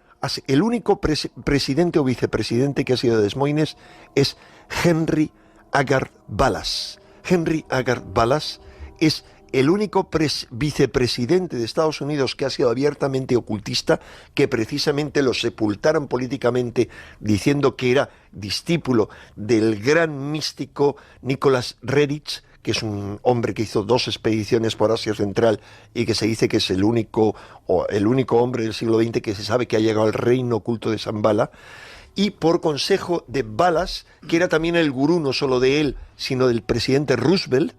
el único presidente o vicepresidente que ha sido de Des Moines es Henry Agar Ballas. Henry Agar Ballas es el único vicepresidente de Estados Unidos que ha sido abiertamente ocultista, que precisamente lo sepultaron políticamente diciendo que era discípulo del gran místico Nicholas Reditch, que es un hombre que hizo 2 expediciones por Asia Central y que se dice que es el único hombre del siglo XX que se sabe que ha llegado al reino oculto de Shambhala. Y por consejo de Ballas, que era también el gurú no solo de él, sino del presidente Roosevelt,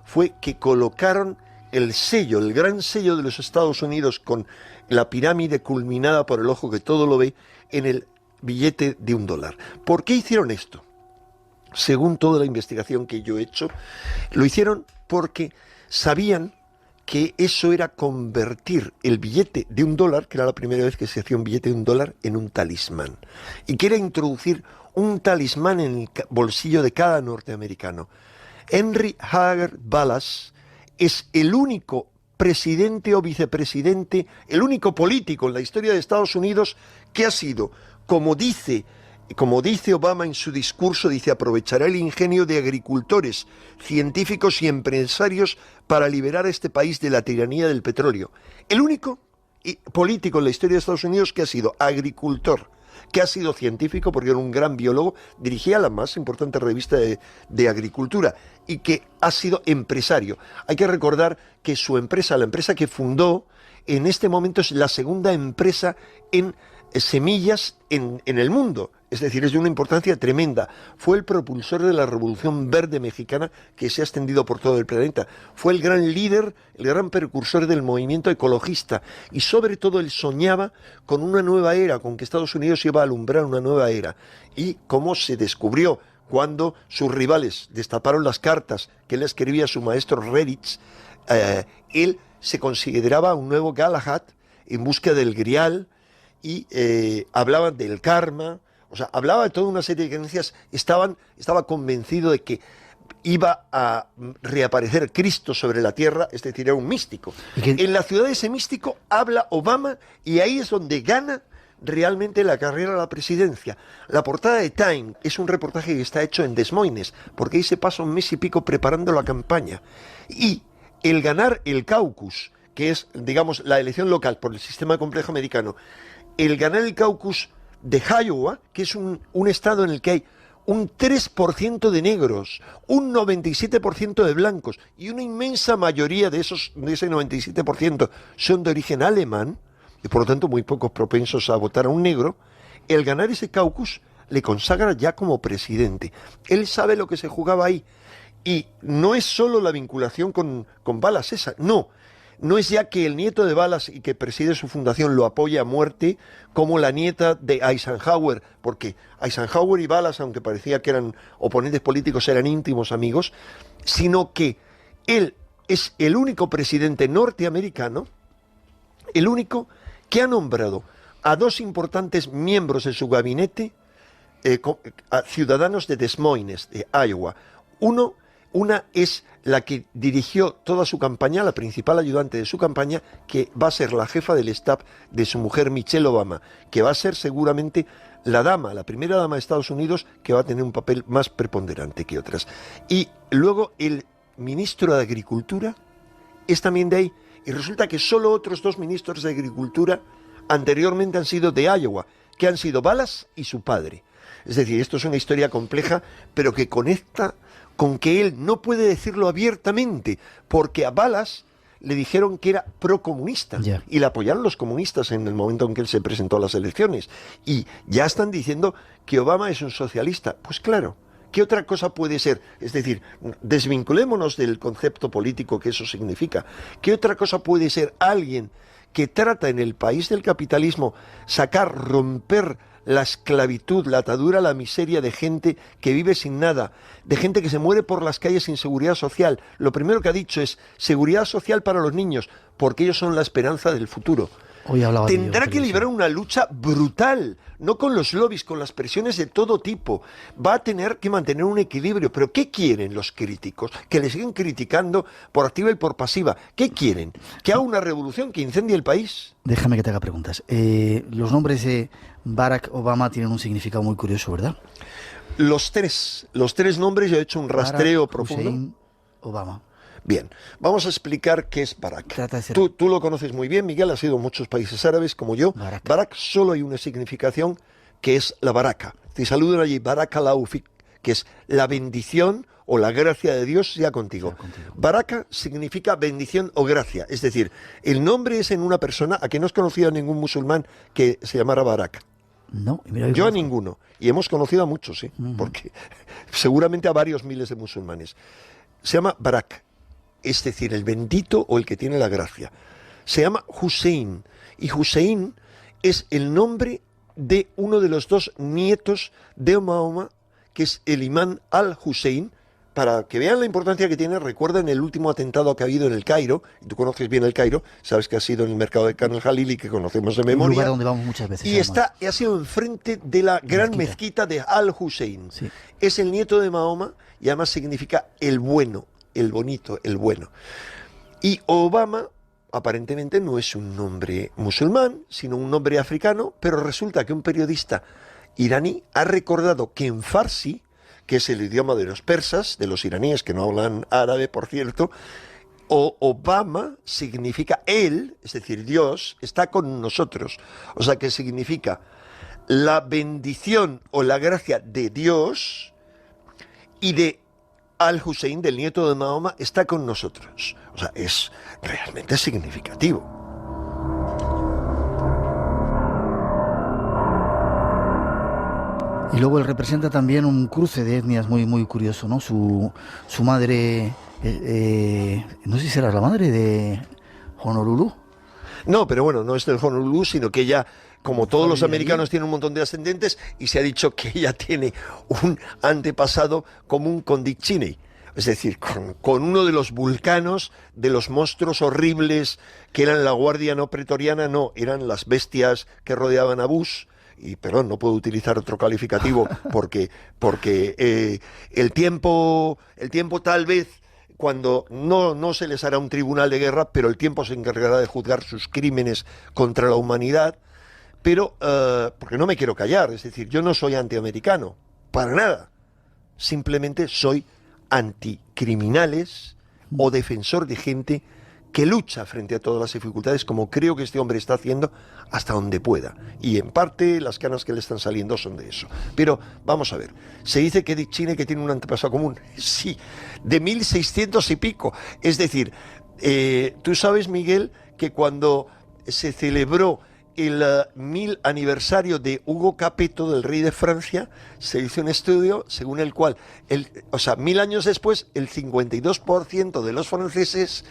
fue que colocaron el sello, el gran sello de los Estados Unidos con la pirámide culminada por el ojo que todo lo ve, en el billete de $1. ¿Por qué hicieron esto? Según toda la investigación que yo he hecho, lo hicieron porque sabían que eso era convertir el billete de $1, que era la primera vez que se hacía un billete de $1, en un talismán. Y que era introducir un talismán en el bolsillo de cada norteamericano. Henry Agar Ballas es el único presidente o vicepresidente, el único político en la historia de Estados Unidos que ha sido, como dice Obama en su discurso, dice, aprovechará el ingenio de agricultores, científicos y empresarios para liberar a este país de la tiranía del petróleo. El único político en la historia de Estados Unidos que ha sido agricultor, que ha sido científico, porque era un gran biólogo, dirigía la más importante revista de agricultura, y que ha sido empresario. Hay que recordar que su empresa, la empresa que fundó, en este momento es la segunda empresa en semillas en el mundo. Es decir, es de una importancia tremenda. Fue el propulsor de la Revolución Verde Mexicana, que se ha extendido por todo el planeta. Fue el gran líder, el gran precursor del movimiento ecologista. Y sobre todo él soñaba con una nueva era, con que Estados Unidos iba a alumbrar una nueva era. Y como se descubrió cuando sus rivales destaparon las cartas que él escribía a su maestro Reditch, él se consideraba un nuevo Galahad en busca del Grial, y hablaban del karma. O sea, hablaba de toda una serie de creencias. Estaba convencido de que iba a reaparecer Cristo sobre la tierra, es decir, era un místico. En la ciudad de ese místico habla Obama, y ahí es donde gana realmente la carrera a la presidencia. La portada de Time es un reportaje que está hecho en Des Moines, porque ahí se pasa un mes y pico preparando la campaña. Y el ganar el caucus, que es, digamos, la elección local por el sistema complejo americano, el ganar el caucus de Iowa, que es un estado en el que hay un 3% de negros, un 97% de blancos, y una inmensa mayoría de ese 97% son de origen alemán, y por lo tanto muy pocos propensos a votar a un negro, el ganar ese caucus le consagra ya como presidente. Él sabe lo que se jugaba ahí, y no es solo la vinculación con Ballas esa, no es ya que el nieto de Ballas y que preside su fundación lo apoya a muerte, como la nieta de Eisenhower, porque Eisenhower y Ballas, aunque parecía que eran oponentes políticos, eran íntimos amigos, sino que él es el único presidente norteamericano, el único que ha nombrado a 2 importantes miembros de su gabinete, a ciudadanos de Des Moines, de Iowa. Una es la que dirigió toda su campaña, la principal ayudante de su campaña, que va a ser la jefa del staff de su mujer Michelle Obama, que va a ser seguramente la primera dama de Estados Unidos, que va a tener un papel más preponderante que otras. Y luego el ministro de Agricultura es también de ahí, y resulta que solo otros 2 ministros de Agricultura anteriormente han sido de Iowa, que han sido Ballas y su padre. Es decir, esto es una historia compleja, pero que conecta con que él no puede decirlo abiertamente, porque a Ballas le dijeron que era procomunista, y le apoyaron los comunistas en el momento en que él se presentó a las elecciones, y ya están diciendo que Obama es un socialista. Pues claro, ¿qué otra cosa puede ser? Es decir, desvinculémonos del concepto político que eso significa. ¿Qué otra cosa puede ser alguien que trata en el país del capitalismo romper la esclavitud, la atadura, la miseria de gente que vive sin nada, de gente que se muere por las calles sin seguridad social? Lo primero que ha dicho es seguridad social para los niños, porque ellos son la esperanza del futuro. Hoy hablaba de ello, Tendrá que librar una lucha brutal, no con los lobbies, con las presiones de todo tipo. Va a tener que mantener un equilibrio. ¿Pero qué quieren los críticos? Que le siguen criticando por activa y por pasiva. ¿Qué quieren? ¿Que haga una revolución, que incendie el país? Déjame que te haga preguntas. Los nombres de Barack Obama tienen un significado muy curioso, ¿verdad? Los tres nombres, yo he hecho un rastreo Barack profundo. Hussein Obama. Bien, vamos a explicar qué es Barak. Trata de ser- Tú lo conoces muy bien, Miguel, has ido a muchos países árabes como yo. Barak solo hay una significación, que es la baraka. Te saludan allí, Barakallahu fik, que es la bendición o la gracia de Dios sea contigo. Baraka significa bendición o gracia, es decir, el nombre es en una persona a que no has conocido a ningún musulmán que se llamara Barak. No, y mira, Yo a ninguno, y hemos conocido a muchos, ¿sí? Porque seguramente a varios miles de musulmanes. Se llama Barak, es decir, el bendito o el que tiene la gracia. Se llama Hussein, y Hussein es el nombre de uno de los dos nietos de Mahoma, que es el imán al-Hussein. Para que vean la importancia que tiene, recuerden el último atentado que ha habido en el Cairo, y tú conoces bien el Cairo, sabes que ha sido en el mercado de Khan el-Halili, que conocemos de memoria. Un lugar donde vamos muchas veces. Y ha sido enfrente de la gran mezquita de Al-Hussein. Sí. Es el nieto de Mahoma y además significa el bueno, el bonito, el bueno. Y Obama aparentemente no es un nombre musulmán, sino un nombre africano, pero resulta que un periodista iraní ha recordado que en farsi, que es el idioma de los persas, de los iraníes que no hablan árabe, por cierto, Obama significa él, es decir, Dios, está con nosotros. O sea que significa la bendición o la gracia de Dios y de Al-Hussein, del nieto de Mahoma, está con nosotros. O sea, es realmente significativo. Y luego él representa también un cruce de etnias muy, muy curioso, ¿no? Su madre, no sé si será la madre de Honolulu. No, pero bueno, no es del Honolulu, sino que ella, como todos los ¿Familia americanos, tiene un montón de ascendentes y se ha dicho que ella tiene un antepasado común con Dick Cheney. Es decir, con uno de los vulcanos, de los monstruos horribles que eran la guardia no pretoriana, no, eran las bestias que rodeaban a Bush. Y perdón, no puedo utilizar otro calificativo porque el tiempo tal vez, cuando no se les hará un tribunal de guerra, pero el tiempo se encargará de juzgar sus crímenes contra la humanidad, pero porque no me quiero callar, es decir, yo no soy antiamericano, para nada, simplemente soy anticriminales o defensor de gente que lucha frente a todas las dificultades, como creo que este hombre está haciendo hasta donde pueda. Y en parte las canas que le están saliendo son de eso. Pero vamos a ver, se dice que Dick Cheney que tiene un antepasado común. Sí, de 1600 y pico. Es decir, tú sabes, Miguel, que cuando se celebró el 1000 aniversario de Hugo Capetto, del rey de Francia, se hizo un estudio según el cual, 1000 años después, el 52% de los franceses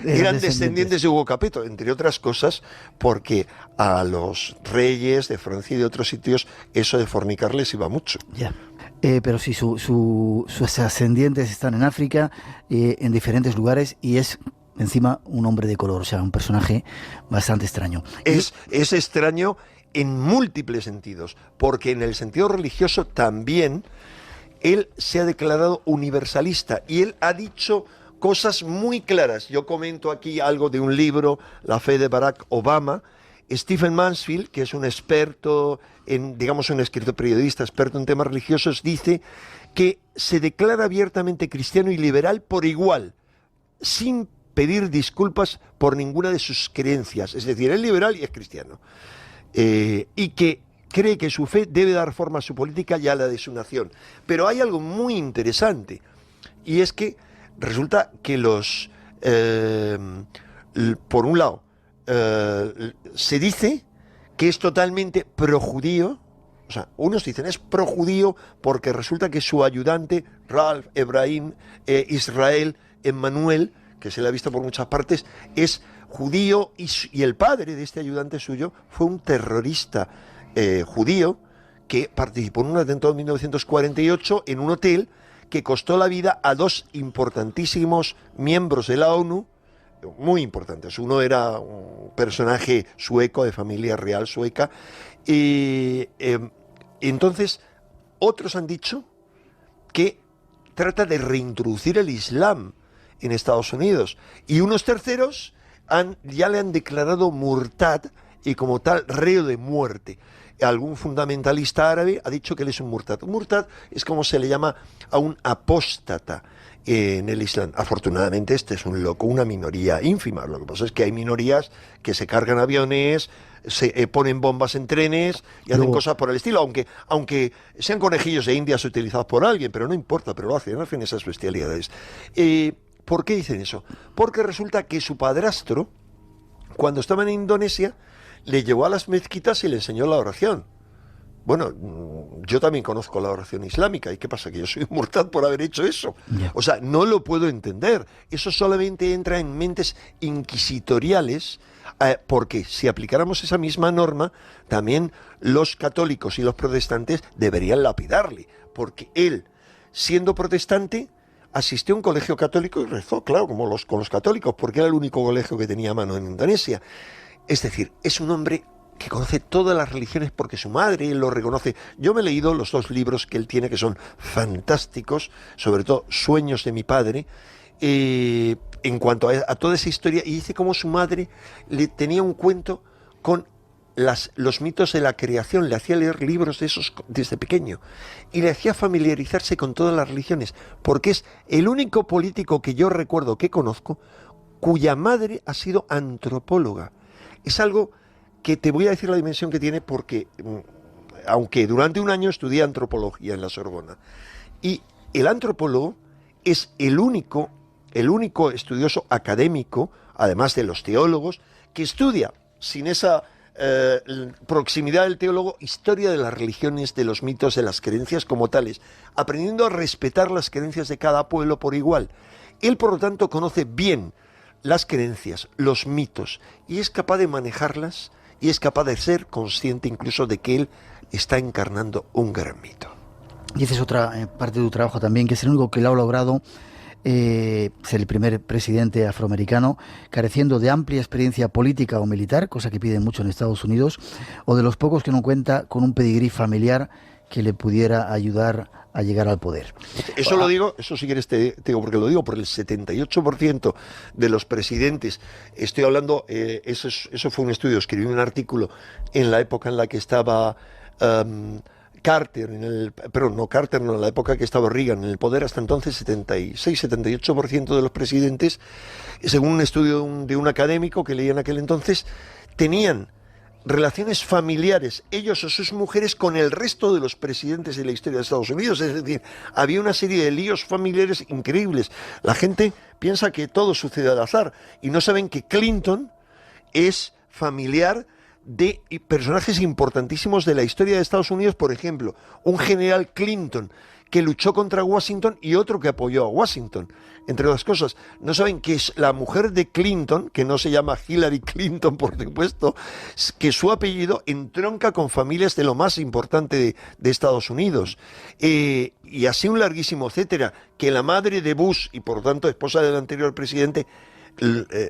eran descendientes de Hugo Capetto, entre otras cosas, porque a los reyes de Francia y de otros sitios eso de fornicar les iba mucho. Ya. Pero sí, sus ascendientes están en África, en diferentes lugares, y es encima un hombre de color, o sea, un personaje bastante extraño. Es extraño en múltiples sentidos, porque en el sentido religioso también él se ha declarado universalista y él ha dicho cosas muy claras. Yo comento aquí algo de un libro, La fe de Barack Obama. Stephen Mansfield, que es un experto un escritor periodista, experto en temas religiosos, dice que se declara abiertamente cristiano y liberal por igual, sin pedir disculpas por ninguna de sus creencias. Es decir, es liberal y es cristiano. Y que cree que su fe debe dar forma a su política y a la de su nación. Pero hay algo muy interesante, y es que resulta que por un lado, se dice que es totalmente projudío. O sea, unos dicen es projudío porque resulta que su ayudante, Ralph Ebrahim Israel Emmanuel, que se le ha visto por muchas partes, es judío y el padre de este ayudante suyo fue un terrorista judío que participó en un atentado en 1948 en un hotel que costó la vida a dos importantísimos miembros de la ONU, muy importantes. Uno era un personaje sueco, de familia real sueca, y entonces otros han dicho que trata de reintroducir el Islam en Estados Unidos, y unos terceros ya le han declarado murtad y como tal reo de muerte. Algún fundamentalista árabe ha dicho que él es un murtad. Un murtad es como se le llama a un apóstata en el Islam. Afortunadamente este es un loco, una minoría ínfima. Lo que pasa es que hay minorías que se cargan aviones, se ponen bombas en trenes y hacen cosas por el estilo, aunque sean conejillos de Indias utilizados por alguien, pero no importa, pero lo hacen esas bestialidades. ¿Por qué dicen eso? Porque resulta que su padrastro, cuando estaba en Indonesia, le llevó a las mezquitas y le enseñó la oración. Bueno, yo también conozco la oración islámica. ¿Y qué pasa? ¿Que yo soy un murtad por haber hecho eso? Yeah. O sea, no lo puedo entender. Eso solamente entra en mentes inquisitoriales, porque si aplicáramos esa misma norma, también los católicos y los protestantes deberían lapidarle, porque él, siendo protestante, asistió a un colegio católico y rezó, claro, con los católicos, porque era el único colegio que tenía a mano en Indonesia. Es decir, es un hombre que conoce todas las religiones porque su madre lo reconoce. Yo me he leído los 2 libros que él tiene, que son fantásticos, sobre todo Sueños de mi padre, en cuanto a toda esa historia, y dice cómo su madre le tenía un cuento con los mitos de la creación, le hacía leer libros de esos desde pequeño, y le hacía familiarizarse con todas las religiones, porque es el único político que yo recuerdo, que conozco, cuya madre ha sido antropóloga. Es algo que te voy a decir la dimensión que tiene, porque aunque durante un año estudié antropología en la Sorbona, y el antropólogo es el único estudioso académico, además de los teólogos, que estudia, sin esa proximidad del teólogo, historia de las religiones, de los mitos, de las creencias como tales, aprendiendo a respetar las creencias de cada pueblo por igual. Él, por lo tanto, conoce bien las creencias, los mitos, y es capaz de manejarlas, y es capaz de ser consciente incluso de que él está encarnando un gran mito. Y esa es otra parte de tu trabajo también, que es el único que lo ha logrado ser el primer presidente afroamericano, careciendo de amplia experiencia política o militar, cosa que piden mucho en Estados Unidos, o de los pocos que no cuenta con un pedigrí familiar que le pudiera ayudar a llegar al poder. Eso lo digo, eso si quieres te digo, porque lo digo por el 78% de los presidentes. Estoy hablando, eso fue un estudio, escribí un artículo en la época en la que estaba Carter, en la época que estaba Reagan en el poder. Hasta entonces 76-78% de los presidentes, según un estudio de un académico que leía en aquel entonces, tenían relaciones familiares, ellos o sus mujeres, con el resto de los presidentes de la historia de Estados Unidos. Es decir, había una serie de líos familiares increíbles. La gente piensa que todo sucede al azar y no saben que Clinton es familiar de personajes importantísimos de la historia de Estados Unidos. Por ejemplo, un general Clinton que luchó contra Washington y otro que apoyó a Washington, entre otras cosas. No saben que es la mujer de Clinton, que no se llama Hillary Clinton, por supuesto, que su apellido entronca con familias de lo más importante de Estados Unidos. Y así un larguísimo etcétera, que la madre de Bush, y por tanto esposa del anterior presidente,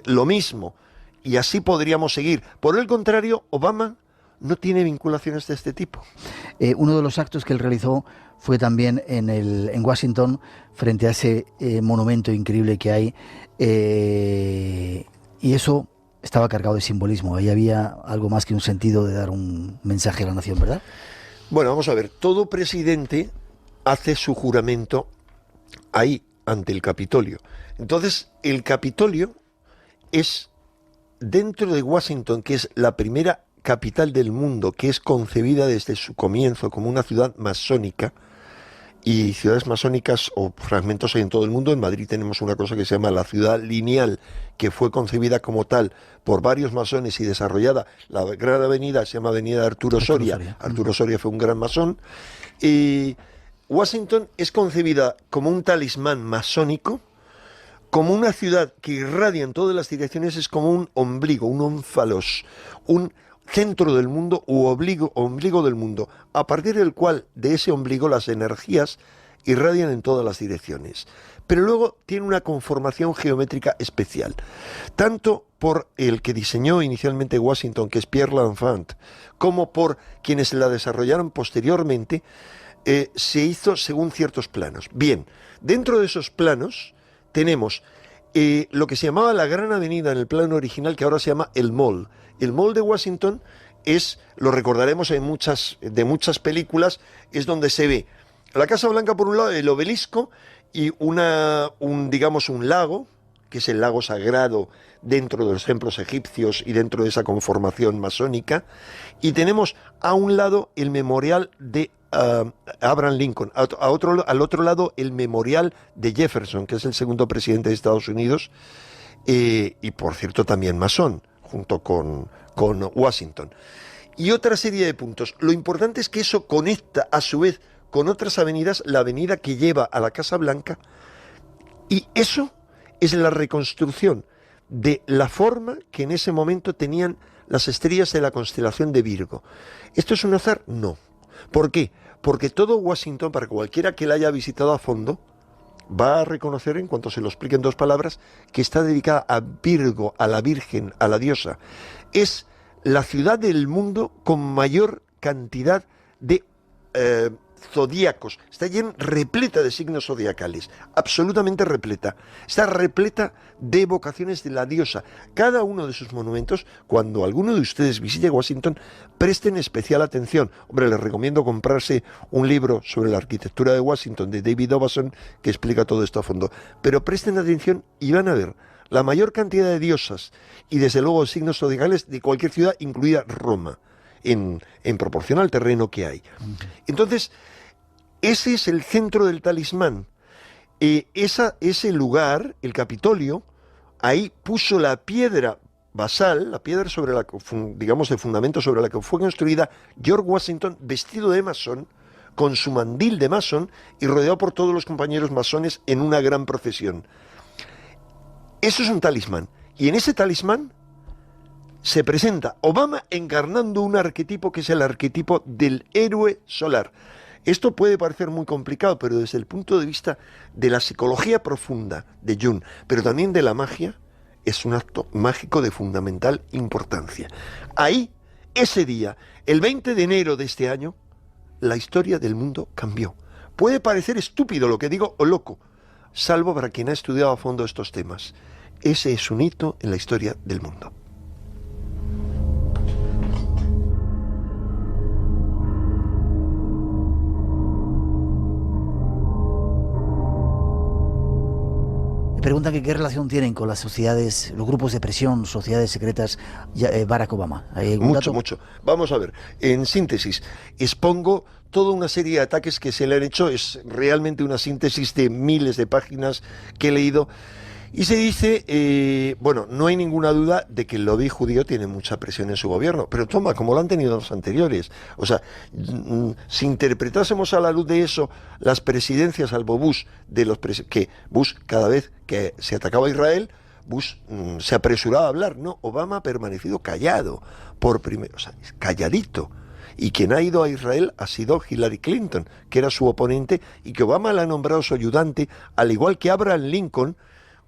lo mismo. Y así podríamos seguir. Por el contrario, Obama no tiene vinculaciones de este tipo. Uno de los actos que él realizó fue también en Washington, frente a ese monumento increíble que hay, y eso estaba cargado de simbolismo. Ahí había algo más que un sentido de dar un mensaje a la nación, ¿verdad? Bueno, vamos a ver, todo presidente hace su juramento ahí, ante el Capitolio. Entonces, el Capitolio es dentro de Washington, que es la primera capital del mundo, que es concebida desde su comienzo como una ciudad masónica, y ciudades masónicas o fragmentos hay en todo el mundo. En Madrid tenemos una cosa que se llama la ciudad lineal, que fue concebida como tal por varios masones y desarrollada. La gran avenida se llama Avenida Arturo Soria. Arturo Soria fue un gran masón. Y Washington es concebida como un talismán masónico, como una ciudad que irradia en todas las direcciones, es como un ombligo, un ónfalos, un centro del mundo u ombligo del mundo, a partir del cual, de ese ombligo, las energías irradian en todas las direcciones. Pero luego tiene una conformación geométrica especial, tanto por el que diseñó inicialmente Washington, que es Pierre L'Enfant, como por quienes la desarrollaron posteriormente, se hizo según ciertos planos. Bien, dentro de esos planos tenemos lo que se llamaba la Gran Avenida en el plano original, que ahora se llama el Mall. El Mall de Washington lo recordaremos de muchas películas, es donde se ve la Casa Blanca por un lado, el obelisco, y un lago, que es el lago sagrado dentro de los templos egipcios y dentro de esa conformación masónica, y tenemos a un lado el memorial de Abraham Lincoln, al otro lado el memorial de Jefferson, que es el segundo presidente de Estados Unidos, y por cierto también masón, junto con Washington. Y otra serie de puntos. Lo importante es que eso conecta a su vez con otras avenidas, la avenida que lleva a la Casa Blanca, y eso es la reconstrucción de la forma que en ese momento tenían las estrellas de la constelación de Virgo. ¿Esto es un azar? No. ¿Por qué? Porque todo Washington, para cualquiera que la haya visitado a fondo, va a reconocer, en cuanto se lo explique en 2 palabras, que está dedicada a Virgo, a la Virgen, a la diosa. Es la ciudad del mundo con mayor cantidad de zodíacos, está repleta de signos zodiacales, absolutamente repleta, está repleta de evocaciones de la diosa. Cada uno de sus monumentos, cuando alguno de ustedes visite Washington, presten especial atención. Hombre, les recomiendo comprarse un libro sobre la arquitectura de Washington de David Ovason, que explica todo esto a fondo, pero presten atención y van a ver la mayor cantidad de diosas y desde luego signos zodiacales de cualquier ciudad, incluida Roma, en proporción al terreno que hay. Entonces, ese es el centro del talismán. Ese lugar, el Capitolio, ahí puso la piedra basal, la piedra sobre la, digamos, de fundamento sobre la que fue construida George Washington, vestido de masón, con su mandil de masón y rodeado por todos los compañeros masones en una gran procesión. Eso es un talismán. Y en ese talismán se presenta Obama encarnando un arquetipo que es el arquetipo del héroe solar. Esto puede parecer muy complicado, pero desde el punto de vista de la psicología profunda de Jung, pero también de la magia, es un acto mágico de fundamental importancia. Ahí, ese día, el 20 de enero de este año, la historia del mundo cambió. Puede parecer estúpido lo que digo o loco, salvo para quien ha estudiado a fondo estos temas. Ese es un hito en la historia del mundo. Me preguntan que qué relación tienen con las sociedades, los grupos de presión, sociedades secretas, Barack Obama. Mucho. Vamos a ver, en síntesis, expongo toda una serie de ataques que se le han hecho, es realmente una síntesis de miles de páginas que he leído, y se dice, no hay ninguna duda de que el lobby judío tiene mucha presión en su gobierno, pero toma, como lo han tenido los anteriores. O sea, si interpretásemos a la luz de eso las presidencias, salvo Bush, que Bush cada vez que se atacaba a Israel, Bush se apresuraba a hablar. No, Obama ha permanecido callado, calladito. Y quien ha ido a Israel ha sido Hillary Clinton, que era su oponente, y que Obama la ha nombrado su ayudante, al igual que Abraham Lincoln,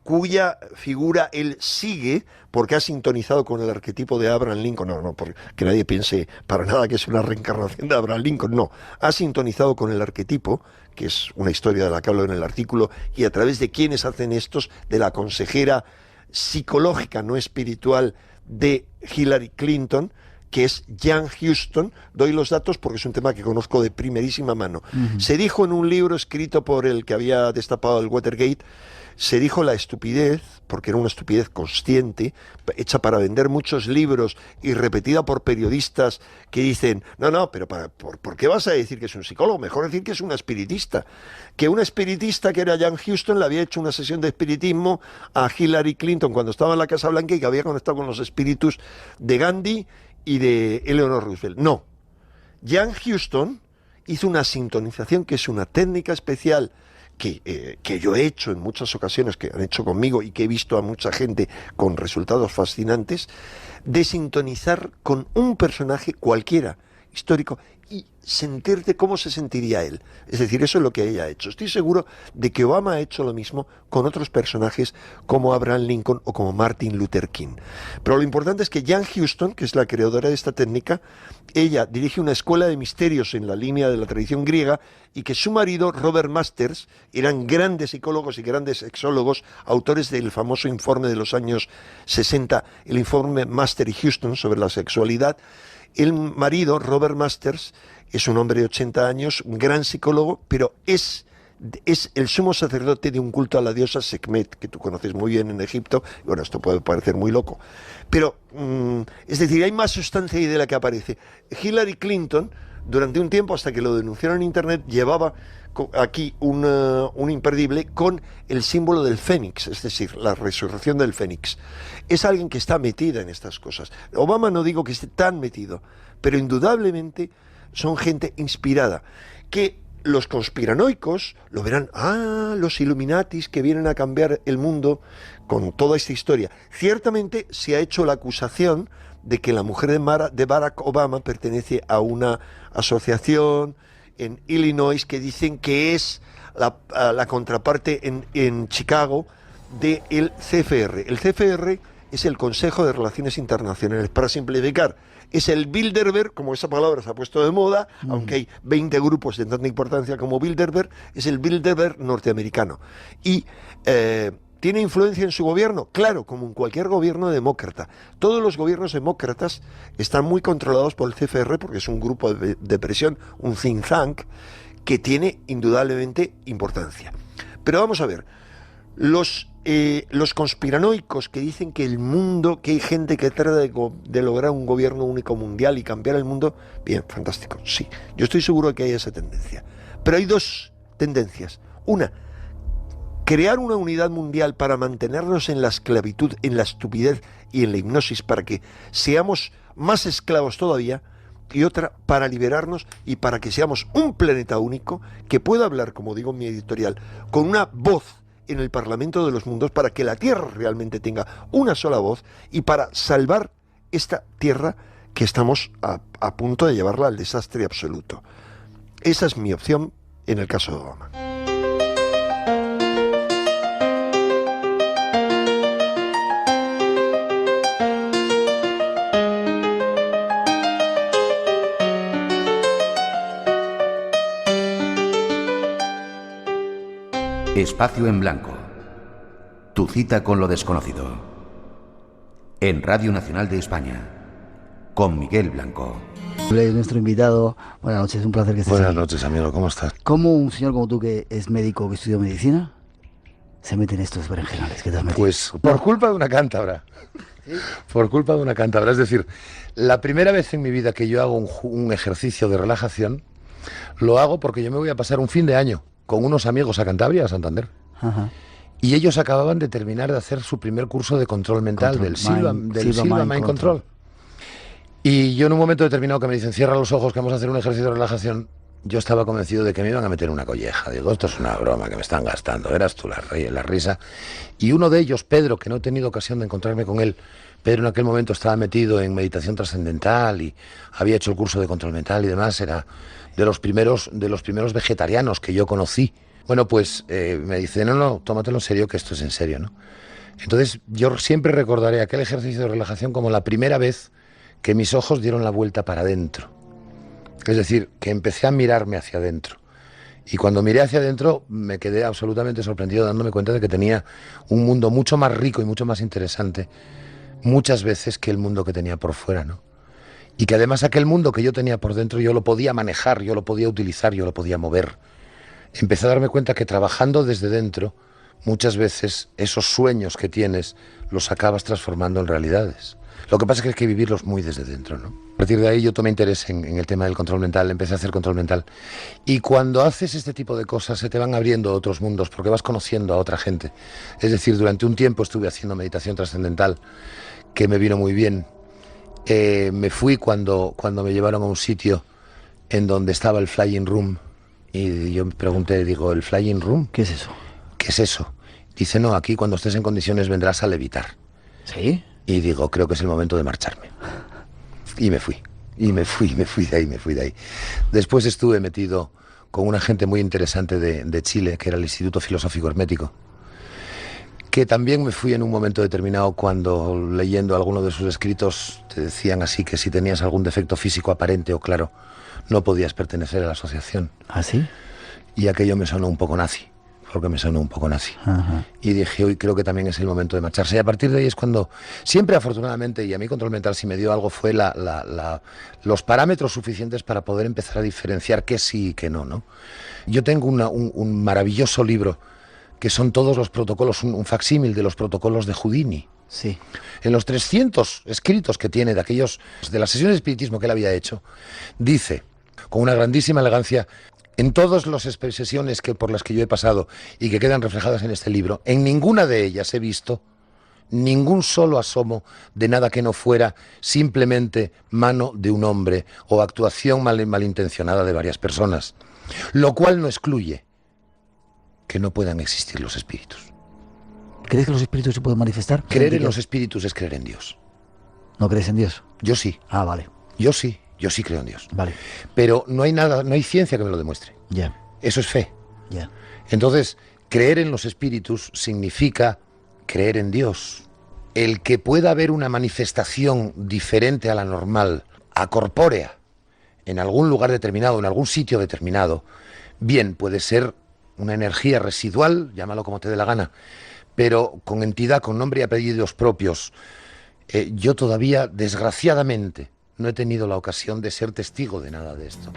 cuya figura él sigue, porque ha sintonizado con el arquetipo de Abraham Lincoln. No, porque nadie piense para nada que es una reencarnación de Abraham Lincoln, no. Ha sintonizado con el arquetipo, que es una historia de la que hablo en el artículo, y a través de quienes hacen estos, de la consejera psicológica, no espiritual, de Hillary Clinton, que es Jan Houston. Doy los datos porque es un tema que conozco de primerísima mano. Se dijo en un libro escrito por el que había destapado el Watergate, se dijo la estupidez, porque era una estupidez consciente, hecha para vender muchos libros y repetida por periodistas que dicen, no, pero ¿por qué vas a decir que es un psicólogo? Mejor decir que es una espiritista. Que una espiritista que era Jan Houston le había hecho una sesión de espiritismo a Hillary Clinton cuando estaba en la Casa Blanca y que había conectado con los espíritus de Gandhi y de Eleanor Roosevelt. No. Jan Houston hizo una sintonización que es una técnica especial que yo he hecho en muchas ocasiones, que han hecho conmigo y que he visto a mucha gente con resultados fascinantes, de sintonizar con un personaje cualquiera, histórico, y sentirte cómo se sentiría él. Es decir, eso es lo que ella ha hecho. Estoy seguro de que Obama ha hecho lo mismo con otros personajes como Abraham Lincoln o como Martin Luther King. Pero lo importante es que Jan Houston, que es la creadora de esta técnica, ella dirige una escuela de misterios en la línea de la tradición griega, y que su marido, Robert Masters, eran grandes psicólogos y grandes sexólogos, autores del famoso informe de los años 60, el informe Master y Houston sobre la sexualidad. El marido, Robert Masters, es un hombre de 80 años, un gran psicólogo, pero es el sumo sacerdote de un culto a la diosa Sekhmet, que tú conoces muy bien en Egipto. Bueno, esto puede parecer muy loco, pero es decir, hay más sustancia ahí de la que aparece. Hillary Clinton, durante un tiempo, hasta que lo denunciaron en Internet, llevaba aquí un imperdible con el símbolo del fénix, es decir, la resurrección del fénix. Es alguien que está metida en estas cosas. Obama no digo que esté tan metido, pero indudablemente son gente inspirada, que los conspiranoicos lo verán, los Illuminatis que vienen a cambiar el mundo con toda esta historia. Ciertamente se ha hecho la acusación de que la mujer de Barack Obama pertenece a una asociación en Illinois que dicen que es la contraparte en Chicago del CFR. El CFR es el Consejo de Relaciones Internacionales. Para simplificar, es el Bilderberg, como esa palabra se ha puesto de moda, aunque hay 20 grupos de tanta importancia como Bilderberg, es el Bilderberg norteamericano. Y ¿tiene influencia en su gobierno? Claro, como en cualquier gobierno demócrata. Todos los gobiernos demócratas están muy controlados por el CFR, porque es un grupo de presión, un think tank, que tiene indudablemente importancia. Pero vamos a ver, los conspiranoicos que dicen que el mundo, que hay gente que trata de lograr un gobierno único mundial y cambiar el mundo, bien, fantástico, sí, yo estoy seguro de que hay esa tendencia. Pero hay dos tendencias. Una, crear una unidad mundial para mantenernos en la esclavitud, en la estupidez y en la hipnosis, para que seamos más esclavos todavía. Y otra, para liberarnos y para que seamos un planeta único que pueda hablar, como digo en mi editorial, con una voz en el Parlamento de los Mundos, para que la Tierra realmente tenga una sola voz y para salvar esta Tierra que estamos a punto de llevarla al desastre absoluto. Esa es mi opción en el caso de Obama. Espacio en Blanco. Tu cita con lo desconocido. En Radio Nacional de España. Con Miguel Blanco. Nuestro invitado. Buenas noches, un placer que estés aquí. Buenas noches, amigo, ¿cómo estás? ¿Cómo un señor como tú, que es médico, que estudió medicina, se mete en estos berenjenales que te has metido? Pues por culpa de una cántabra. ¿Sí? Por culpa de una cántabra. Es decir, la primera vez en mi vida que yo hago un ejercicio de relajación, lo hago porque yo me voy a pasar un fin de año con unos amigos a Cantabria, a Santander. Ajá. Y ellos acababan de terminar de hacer su primer curso de control mental, del Silva Mind Control. Y yo en un momento determinado que me dicen, cierra los ojos que vamos a hacer un ejercicio de relajación, yo estaba convencido de que me iban a meter una colleja. Digo, esto es una broma que me están gastando, eras tú la risa. Y uno de ellos, Pedro, que no he tenido ocasión de encontrarme con él, Pedro en aquel momento estaba metido en meditación trascendental y había hecho el curso de control mental y demás, era de los primeros vegetarianos que yo conocí. Bueno, pues me dice, no, tómatelo en serio, que esto es en serio, ¿no? Entonces yo siempre recordaré aquel ejercicio de relajación como la primera vez que mis ojos dieron la vuelta para adentro. Es decir, que empecé a mirarme hacia adentro. Y cuando miré hacia adentro me quedé absolutamente sorprendido, dándome cuenta de que tenía un mundo mucho más rico y mucho más interesante muchas veces que el mundo que tenía por fuera, ¿no? Y que además aquel mundo que yo tenía por dentro yo lo podía manejar, yo lo podía utilizar, yo lo podía mover. Empecé a darme cuenta que trabajando desde dentro, muchas veces esos sueños que tienes los acabas transformando en realidades. Lo que pasa es que hay que vivirlos muy desde dentro, ¿no? A partir de ahí yo tomé interés en el tema del control mental, empecé a hacer control mental. Y cuando haces este tipo de cosas se te van abriendo otros mundos porque vas conociendo a otra gente. Es decir, durante un tiempo estuve haciendo meditación trascendental, que me vino muy bien. Me fui cuando me llevaron a un sitio en donde estaba el Flying Room y yo me pregunté, digo, ¿el Flying Room? ¿Qué es eso? ¿Qué es eso? Dice, no, aquí cuando estés en condiciones vendrás a levitar. ¿Sí? Y digo, creo que es el momento de marcharme. Y me fui. Y me fui de ahí. Después estuve metido con una gente muy interesante de Chile, que era el Instituto Filosófico Hermético, que también me fui en un momento determinado cuando, leyendo alguno de sus escritos, te decían así que si tenías algún defecto físico aparente o claro, no podías pertenecer a la asociación. ¿Ah, sí? Y aquello me sonó un poco nazi, porque me sonó un poco nazi. Ajá. Y dije, hoy creo que también es el momento de marcharse. Y a partir de ahí es cuando, siempre afortunadamente, y a mí Control Mental si me dio algo, fue los parámetros suficientes para poder empezar a diferenciar qué sí y qué no, ¿no? Yo tengo un maravilloso libro, que son todos los protocolos, un facsímil de los protocolos de Houdini. Sí. En los 300 escritos que tiene de las sesiones de espiritismo que él había hecho, dice, con una grandísima elegancia, en todas las sesiones por las que yo he pasado y que quedan reflejadas en este libro, en ninguna de ellas he visto ningún solo asomo de nada que no fuera simplemente mano de un hombre o actuación malintencionada de varias personas, lo cual no excluye que no puedan existir los espíritus. ¿Crees que los espíritus se pueden manifestar? Creer en los espíritus es creer en Dios. ¿No crees en Dios? Yo sí. Ah, vale. Yo sí creo en Dios. Vale. Pero no hay ciencia que me lo demuestre. Ya. Eso es fe. Ya. Entonces, creer en los espíritus significa creer en Dios. El que pueda haber una manifestación diferente a la normal, acorpórea, en algún lugar determinado, en algún sitio determinado, bien, puede ser una energía residual, llámalo como te dé la gana, pero con entidad, con nombre y apellidos propios. Yo todavía, desgraciadamente, no he tenido la ocasión de ser testigo de nada de esto.